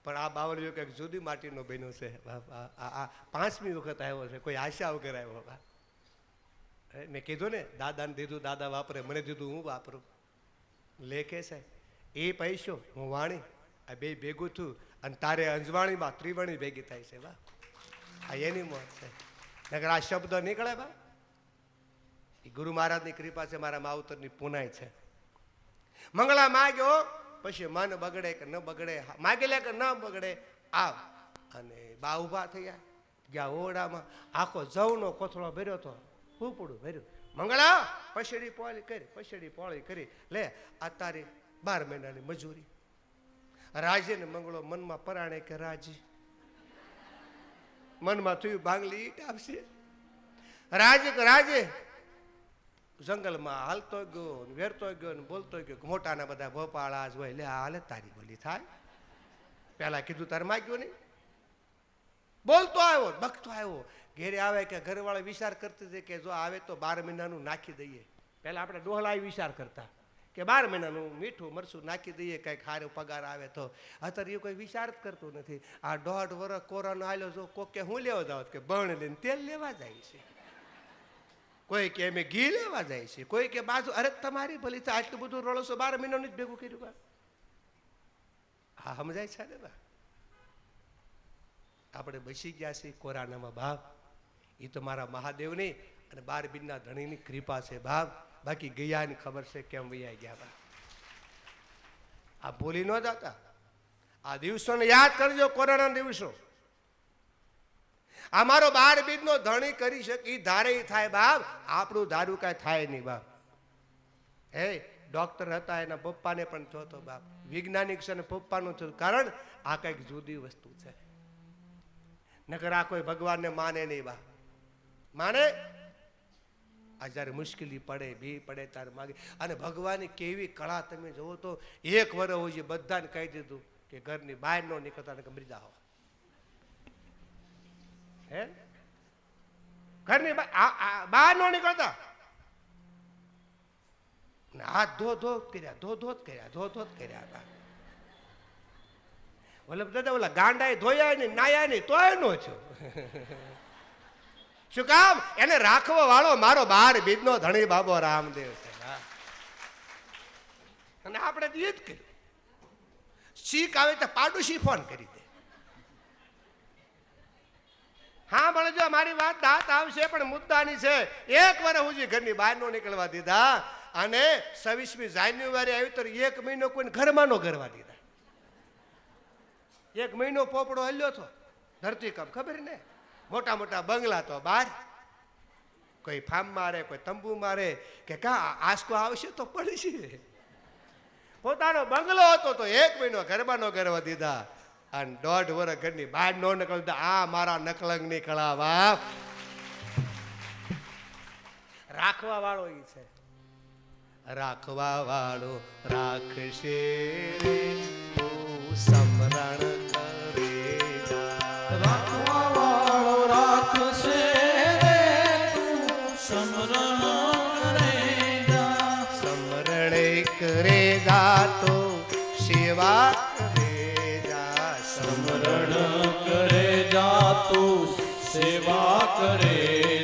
પણ આ બાવળીઓ કંઈક જુદી માટીનો બન્યો છે. આ 5મી વખત આવ્યો છે, કોઈ આશા વગર આવ્યો. મેં કીધું ને દાદાને દીધું દાદા વાપરે, મને દીધું હું વાપરું. લેખે છે એ પૈસો હું વાણી, આ બે ભેગું થયું અને તારે અંજવાણીમાં ત્રિવેણી ભેગી થાય છે. બા આ એની મોત છે, નકર આ શબ્દ નીકળે. બા એ ગુરુ મહારાજની કૃપા છે, મારા માવતરની પુનાઈ છે. મંગળા માગ્યો પછી મન બગડે કે ન બગડે, માગી લે કે ન બગડે, આવ. અને બા ઉભા થયા, ગયા ઓરડામાં, આખો જવનો કોથળો ભર્યો હતો, પૂપડું ભર્યું. મંગળા પછડી પોળી કરી, પછડી પોળી કરી, લે આ તારી 12 મહિનાની મજૂરી. રાજી ને મંગળો મનમાં પરાણે કે રાજી, મનમાં થયું ભાંગલી ઈટ આપશે. રાજી કે રાજે જંગલમાં હાલતો ગયો, વેરતો ગયો ને બોલતો ગયો. મોટાના બધા ભોપાળા જ હોય, લે હાલે તારી બોલી થાય. પેલા કીધું તારે માગ્યું નહીં, બોલતો આવ્યો, બકતો આવ્યો. ઘેરે આવે કે ઘરવાળા વિચાર કરતી હતી કે જો આવે તો 12 મહિનાનું નાખી દઈએ. પેલા આપણે ડોહલા વિચાર કરતા કે 12 મહિનાનું મીઠું મરચું નાખી દઈએ, કંઈક સારો પગાર આવે તો. અત્યારે એ કોઈ વિચાર જ કરતું નથી. આ 1.5 વર્ષ કોરોના આવેલો, જો કોક કે હું લેવા જાવ કે બણ લઈને તેલ લેવા જાય છે, કોઈ કે અમે ઘી લેવા જાય છે, કોઈ કે બાજુ. અરે તમારી ભલી થાય, આટલું બધું રળોસો 12 મહિનાનું જ ભેગું કર્યું. હા સમજાય છે ને બા? આપણે બસી ગયા છીએ કોરાનામાં બાપ. એ તો મારા મહાદેવની અને 12 બીજના ધણીની કૃપા છે બાપ. બાકી ગયાની ખબર છે કેમ વૈયા ગયા બાપ. આ ભૂલી ન જતા. આ દિવસોને યાદ કરજો, કોરોના દિવસો. અમારો 12 બીજનો ધણી કરી શકે ધારે ઈ થાય બાપ, આપણું ધારું કાંઈ થાય નહીં બાપ. હે ડોક્ટર હતા, એના પપ્પાને પણ થયો બાપ, વૈજ્ઞાનિક છે ને પપ્પાનું થયું. કારણ આ કંઈક જુદી વસ્તુ છે. નકર આ કોઈ ભગવાનને માને નહીં બાપ. માને આ જ્યારે મુશ્કેલી પડે, બી પડે ત્યારે માગે. અને ભગવાનની કેવી કળા તમે જોવો તો, 1 વર્ષ હોય બધાને કહી દીધું કે ઘરની બહાર ન નીકળતા ને મરી જાઓ. હે ઘરની બહાર ન નીકળતા, હાથ ધો કર્યા, ધો કર્યા. ઓલા દાદા ઓલા ગાંડા ધોયા નહીં, નાયા નહીં, તોય નો છો. શું કામ? એને રાખવો વાળો મારો 12 બીજનો ધણી બાબો રામદેવ છે. અને આપણે તો એ જ કર્યું. શીખ આવે તો પાડોશી ફોન કરી દે. હા ભણજો, મારી વાત દાંત આવશે પણ મુદ્દાની છે. 1 વર્ષ સુધી ઘરની બહાર નો નીકળવા દીધા. અને 26મી જાન્યુઆરી આવી તો 1 મહિનો કોઈને ઘરમાં નો કરવા દીધા. 1 મહિનો પોપડો હલ્યો છો ધરતી કામ, ખબર ને? મોટા મોટા બંગલા તો બહાર, કોઈ ફાર્મ મારે, કોઈ તંબુ મારે, કે કા આસકો આવશે તો પડશે. પોતાનો બંગલો હતો તો 1 મહિનો ઘરમાં નો કરવા દીધા. અને 1.5 વર્ષ ઘરની બહાર નો નીકળતા. આ મારા નકલંગની કળા બાપ. રાખવા વાળો ઈ છે. રાખવા વાળો રાખશે રે, તું સમરણ કરેગા. રાખવા વાળો રાખશે રે, તું સમરણ કરેગા. સમરણ કરેગા તો સેવા કરેગા. સમરણ કરે જા તું સેવા કરે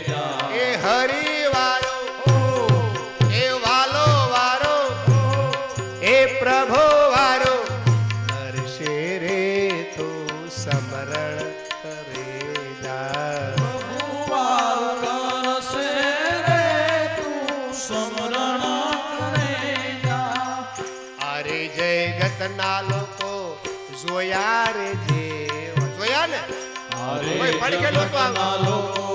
જા. એ હરિ વારો, એ વાલો વારો, એ પ્રભુ વારો કરશે રે, તું સમરણ કરેગા. પ્રભુ વાર કરશે રે, તું સમરણ કરે જા. અરે જગતના લોકો જોયા રે જેવા. જોયા ને? કોઈ પડખેલો તો આવો. જગતના લોકો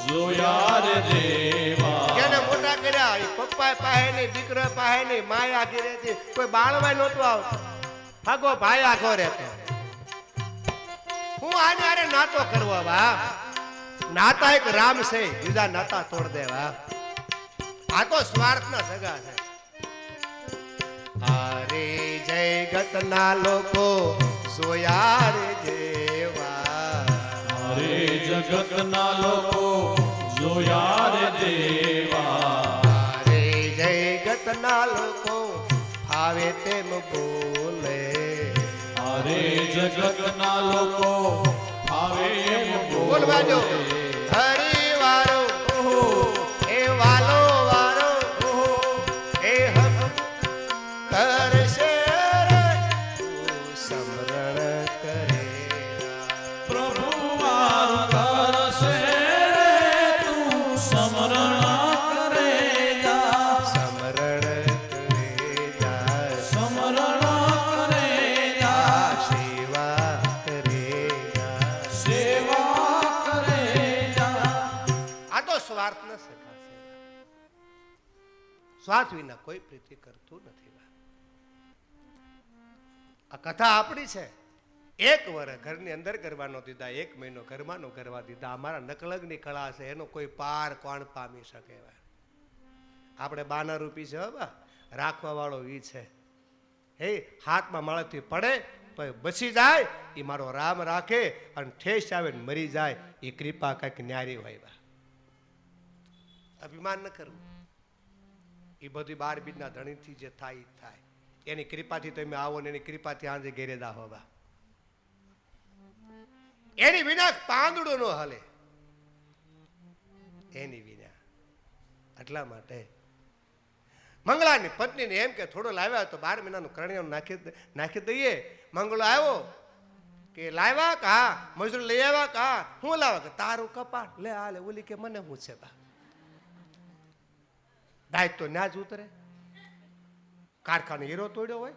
જોયા રે દેવા. એને મોટા કર્યા, એ પપ્પા પાસે નહીં, દીકરા પાસે નહીં, માયા ઘેરેથી કોઈ બાળવાય નહોતું આવતું. ભાગો ભાઈ આખો રહેતો. હું આને આરે નાતો કરવા બા. નાતા એક રામ છે, બીજા નાતા તોડ દેવા. આ તો સ્વાર્થના સગા છે. અરે જગતના લોકો જોયા રે જેવા. અરે જગતના લોકો જોયા રે દેવા. અરે જગતના લોકો ફાવે તેમ બોલે. અરે જગતના લોકો આવે એમ બોલવા જો. હરિ વારો, એ વાલો વારો, એ હક કરશે રે, તું સમરણ કરેગા. પ્રભુ વાર કરશે રે, તું સમરણ કરે જા. સમરણ કરેગા. સમરણ કરે જા. સેવા કરેગા. સેવા કરે જા. આ તો સ્વાર્થ ન શકાશે. સ્વાર્થ વિના કોઈ પ્રીતિ કરતું નથી. આ કથા આપણી છે. 1 વર્ષ ઘરની અંદર કરવાનો દીધા, 1 મહિનો ઘરમાં નો કરવા દીધા. અમારા નકલંગની કળા છે, એનો કોઈ પાર કોણ પામી શકે? આપણે બાના રૂપી છે બાબા. રાખવા વાળો ઈ છે. હે હાથમાં માળાથી પડે તો બચી જાય, એ મારો રામ રાખે. અને ઠેસ આવે ને મરી જાય, એ કૃપા કંઈક ન્યારી હોય બા. અભિમાન ન કરવું. એ બધી 12 બીજના ધણીથી જે થાય એ થાય. એની કૃપાથી તમે આવો ને એની કૃપાથી આજે ઘેરે દા હોવા. એની વિના પાંદડું નો હાલે. એની વિના. એટલા માટે મંગળાની પત્નીને એમ કે થોડો લાવ્યા તો 12 મહિનાનું કરણિયાનું નાખી દઈએ. મંગળો આવ્યો કે લાવ્યા કા મજૂર લઈ આવ્યા કા હું લાવ્યા કે તારું કપાટ લે આ લે. ઓલી કે મને હું છે બા. દાયિત્વ તો ન્યા જ ઉતરે. કારખાને હીરો તોડ્યો હોય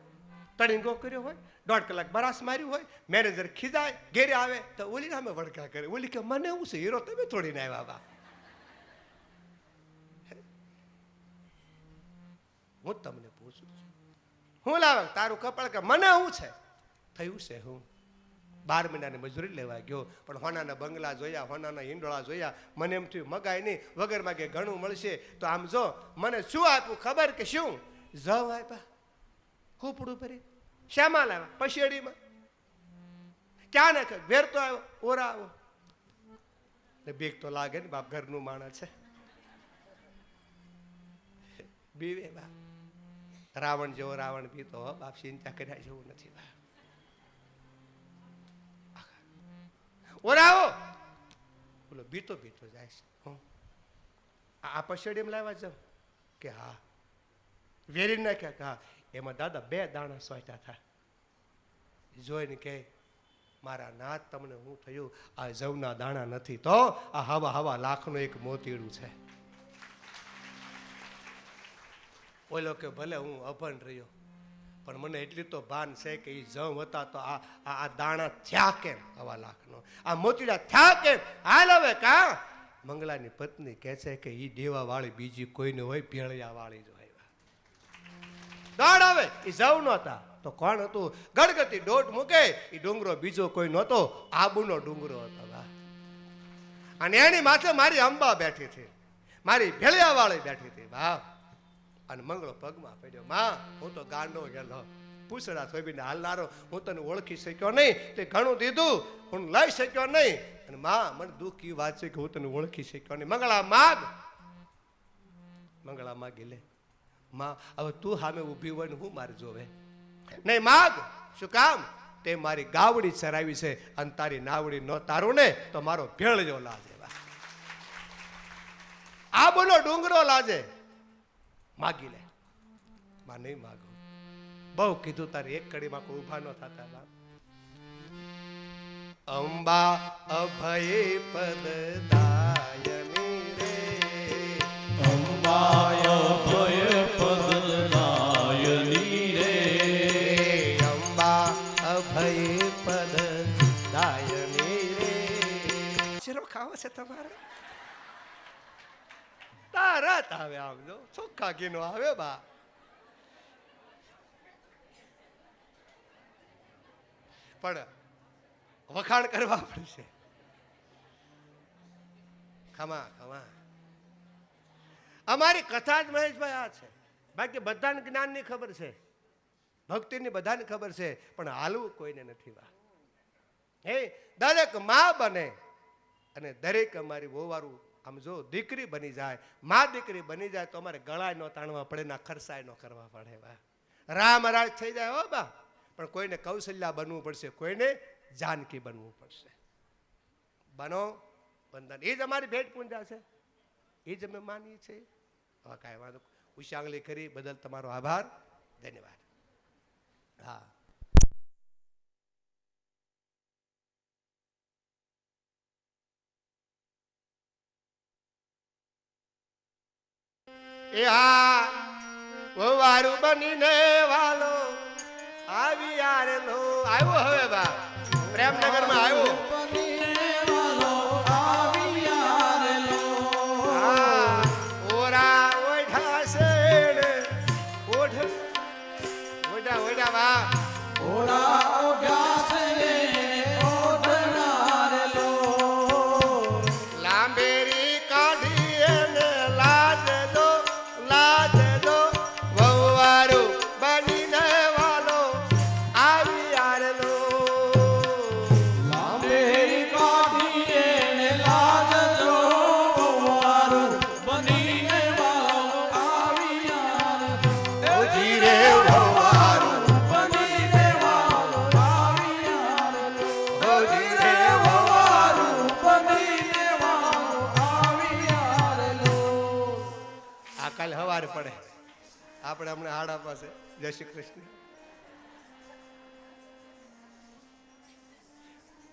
તડીંગો કર્યો હોય, 1.5 કલાક બરાસ માર્યું હોય, મેનેજર ખીજાય, ઘેરે આવે તો ઓલી નામે વડકા કરે. ઓલી કે મને એવું છે, હીરો તમે થોડીને આવ્યા બા. હું તમને પૂછું છું, હું લાવે તારું કપાળ કે મને શું છે? થયું છે હું 12 મહિનાની મજૂરી લેવા ગયો, પણ હોનાના બંગલા જોયા, હોનાના હિંડોળા જોયા, મને એમ થયું મગાય નહીં, વગર માગે ઘણું મળશે. તો આમ જો મને શું આપ્યું ખબર કે શું? જવ આપ્યા, કૂપડું ભરી. શામાં લાવ્યા? પશેડીમાં. ક્યાં નાખે? વેર તો આવ્યો, ઓરા આવો. બીક તો લાગે ને બાપ, ઘરનું માણસ છે. બીવે બાપ. રાવણ જેવો રાવણ બીતો બાપ, ચિંતા કર્યા જેવું નથી બાપ. ઓરાવો બોલો, બીતો બીતો જાય છે. આ પછેડીમાં લાવ્યા જાવ કે હા. વેરી નાખ્યા કે હા. એમાં દાદા 2 દાણા સોટ્યા હતા. જોઈને કે મારા નાથ તમને હું થયું? આ જવના દાણા નથી તો આ હવા લાખનું એક મોતીડું છે. ઓલો કે ભલે હું અભણ રહ્યો, પણ મને એટલી તો ભાન છે કે એ જવ હતા તો આ દાણા થયા કેમ? 1.5 લાખનો આ મોતીડા થયા કેમ? હાલ હવે કા મંગલાની પત્ની કહે છે કે એ દેવા વાળી બીજી કોઈને હોય, ભેળિયા વાળી જ હોય. દોડ આવે એ જવ નહોતા તો કોણ હતું? ગડગતી દોટ મૂકે એ ડુંગરો બીજો કોઈ નહોતો, આબુનો ડુંગરો હતો. અને એની માથે મારી અંબા બેઠી હતી, મારી ભેળિયા વાળી બેઠી હતી બાપ. અને મંગળો પગમાં પડ્યો, માં હું તો ગાંડો ગયેલો, પૂછડા થોબીને હાલનારો, હું તને ઓળખી શક્યો નહીં, તે ઘણું દીધું હું લઈ શક્યો નહીં. અને માં મને દુઃખ એ વાત છે કે હું તને ઓળખી શક્યો નહીં. મંગળા માગ, મંગળા માગી લે. માં હવે તું સામે ઊભી હોય ને હું મારે જોવે નહીં. માગ શું કામ? તે મારી ગાવડી ચરાવી છે અને તારી નાવડી ન તારું ને તો મારો ભેળજો લાજે. આ બોલો ડુંગરો લાજે. માગી લે. માં નહીં માગો, બહુ કીધું તારે એક કડીમાં કોઈ ઉભા ન થતા બાપ. અંબા અભય પદ દાયની રે, અંબા અભય પદ દાયની રે, અંબા અભય પદ દાયની રે. શીરો ખાવો છે તમારે? તારત આવે આમ જો, ચોખ્ખા ઘીનો આવે બા. પણ વખાણ કરવા પડશે. ખમા ખમા. અમારી કથા જ મહેશભાઈ આ છે, બાકી બધાને જ્ઞાનની ખબર છે, ભક્તિની બધાને ખબર છે, પણ હાલવું કોઈને નથી બા. હે દરેક માં બને અને દરેક અમારી વહુવારું આમ જો દીકરી બની જાય, માં દીકરી બની જાય તો અમારે ગળાય ન તાણવા પડે, ના ખરસાય ન કરવા પડે બા. રામ રાજ થઈ જાય હો બા, પણ કોઈને કૌશલ્યા બનવું પડશે, કોઈને જાનકી બનવું પડશે. બનો બંધન, એ જ અમારી ભેટ પૂંજા છે, એ જ અમે માનીએ છીએ. હવે કાંઈ વાંધો, ઉશાંગલી કરી બદલ તમારો આભાર, ધન્યવાદ. હા એ હા વવારું બનીને વાલો આવી યારેલો આવ્યો. હવે બા પ્રેમનગરમાં આવ્યો. ઓરા ઓઢા શેડ ઓઢ ઓઢા ઓઢા બા ઓરા ઓઢા શેડ ઓઢનારેલો લાંબેરી કાઢી એને લાજ દો વવારું બનીને વાલો આવી યારેલો. લાંબેરી કાઢી એને લાજ દો વવારું બનીને વાલો આવી યારેલો. ઓજી રે વવારું બનીને વાલો આવી યારેલો. ઓજી રે વવારું બનીને વાલો આવી યારેલો. આ કાલે સવારે પડે, આપણે હમણાં હાડા પાસે. જય શ્રી કૃષ્ણ.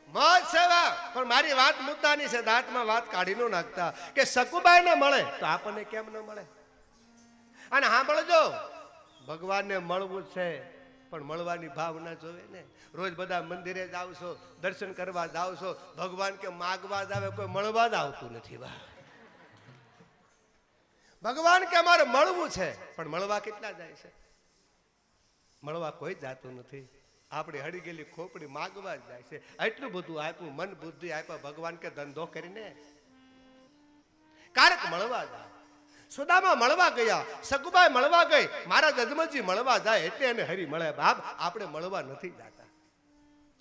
મોજ સેવા. પણ મારી વાત મુદ્દાની છે, દાંતમાં વાત કાઢી નો નાખતા કે સકુબાઈ ને મળે તો આપણને કેમ ન મળે? અને સાંભળજો, ભગવાનને મળવું છે પણ મળવાની ભાવના જોવે ને. રોજ બધા મંદિરે જાવ છો, દર્શન કરવા જાવ છો, ભગવાન કે માગવા જ આવે, કોઈ મળવા જ આવતું નથી. બા ભગવાન કે અમારે મળવું છે, પણ મળવા કેટલા જાય છે? મળવા કોઈ જાતું નથી. આપણે હળી ગયેલી ખોપડી માગવા જ જાય છે. એટલું બધું આપ્યું, મન બુદ્ધિ આપ્યા ભગવાન કે ધંધો કરીને કારક મળવા જાય. સુદામા મળવા ગયા, સગુબાઈ મળવા ગઈ, મારા જજમલજી મળવા જાય એટલે એને હરી મળે. બાપ આપણે મળવા નથી જાતા,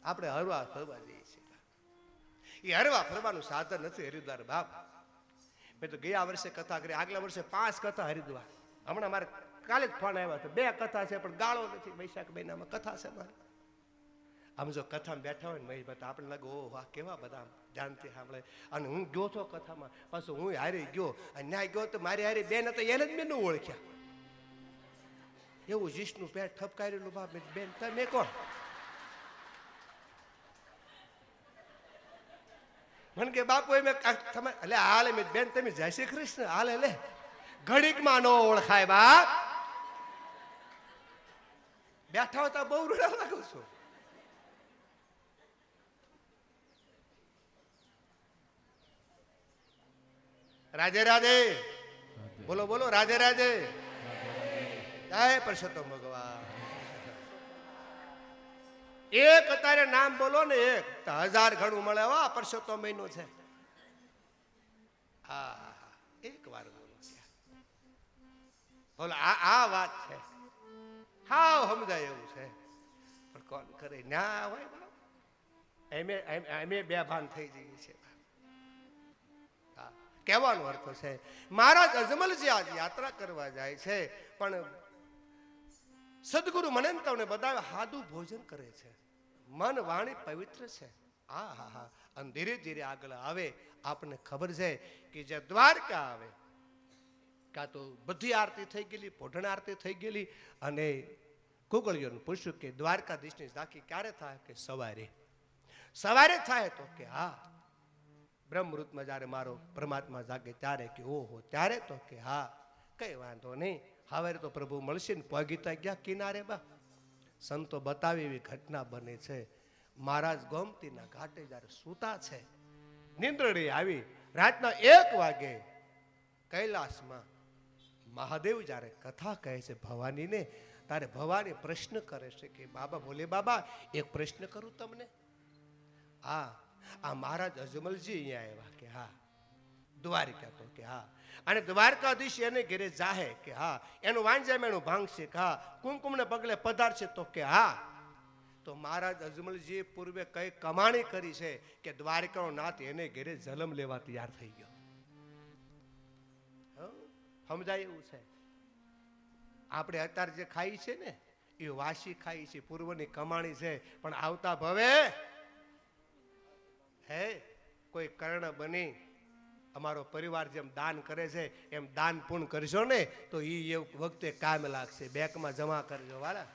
આપણે હરવા ફરવા જઈએ છીએ. એ હરવા ફરવાનું સાધન નથી હરિદ્વાર. બાપ મેં તો ગયા વર્ષે કથા કરી, આગલા વર્ષે 5 કથા હરિદ્વાર. હમણાં મારે કાલે જ ફોન આવ્યો હતો, 2 કથા છે પણ ગાળો નથી. વૈશાખ મહિનામાં કથા છે મારે. આમ જો કથામાં બેઠા હોય ને મહેશ ભાઈ, આપણે લાગે ઓ વાહ કેવા બધા ધ્યાનથી સાંભળે. અને હું ગયો તો કથામાં, પાછું હું હારી ગયો, અને ન્યાય ગયો તો મારી હારી બેન હતા, એને જ મેં ન ઓળખ્યા. એવું જીષ્ણુ પેટ ઠપકારેલું. બાપ બેન તમે કોણ? મને કે બાપુ એમ તમે એટલે હાલે મેં બેન તમે જય શ્રી કૃષ્ણ હાલે લે. ઘડીકમાં ન ઓળખાય બાપ. બેઠા હોતા બહુ રૂડા લાગુ છું. રાધે રાધે બોલો બોલો, રાધે રાધે. જય પરસોત્તમ ભગવાન. એક અત્યારે નામ બોલો ને, 1000 ઘણું મળે. વા પરસોત્તમ મહિનો છે. હા એક વાર બોલો બોલો. આ વાત છે, હાવ સમજાય એવું છે, પણ કોણ કરે ના હોય બાપ. એમે બે ભાન થઈ જઈએ છે. કહેવાનો અર્થ છે મહારાજ અજમલજી આજ યાત્રા કરવા જાય છે, પણ સદગુરુ મનંતવને બધા સાદું ભોજન કરે છે, મન વાણી પવિત્ર છે. હા હા હા. અને ધીરે ધીરે આગળ આવે. આપણને ખબર છે કે જે દ્વારકા આવે, કાં તો બધી આરતી થઈ ગયેલી, પોઢણ આરતી થઈ ગયેલી, અને કુગળીઓને પૂછ્યું કે દ્વારકાધીશની ઝાંખી ક્યારે થાય? કે સવારે. સવારે થાય તો કે હા. બ્રહ્મૃતમાં જ્યારે મારો પરમાત્મા જાગે ત્યારે કે ઓહો ત્યારે તો કે હા. કઈ વાંધો નહીં, હવે તો પ્રભુ મળશે ને. પગીતા ગયા કિનારે બા. સંતો બતાવે એવી ઘટના બને છે. મહારાજ ગોમતીના ઘાટે જ્યારે સૂતા છે, નિંદ્રડી આવી, રાતના 1 વાગે કૈલાસમાં મહાદેવ જ્યારે કથા કહે છે ભવાનીને, ત્યારે ભવાની પ્રશ્ન કરે છે કે બાબા ભોલે બાબા એક પ્રશ્ન કરું તમને? હા. આ મહારાજ અજમલજી અહીંયા આવ્યા કે હા. દ્વારિકા તો કે હા. અને દ્વારકાધીશ એને ઘેરે જાહે કે હા. એનું વાંજામેણું ભાંગશે કે હા. કુમકુમને પગલે પધારશે તો કે હા. તો મહારાજ અજમલજીએ પૂર્વે કઈ કમાણી કરી છે કે દ્વારકાનો નાથ એને ઘેરે જન્મ લેવા તૈયાર થઈ ગયો. સમજાય એવું છે. આપણે અત્યારે જે ખાઈ છે ને એ વાસી ખાઈ છે, પૂર્વની કમાણી છે, પણ આવતા ભવે હે કોઈ કર્ણ બની અમારો પરિવાર જેમ દાન કરે છે એમ દાન પૂર્ણ કરશો ને તો એ વખતે કામ લાગશે. બેંકમાં જમા કરજો વાળા.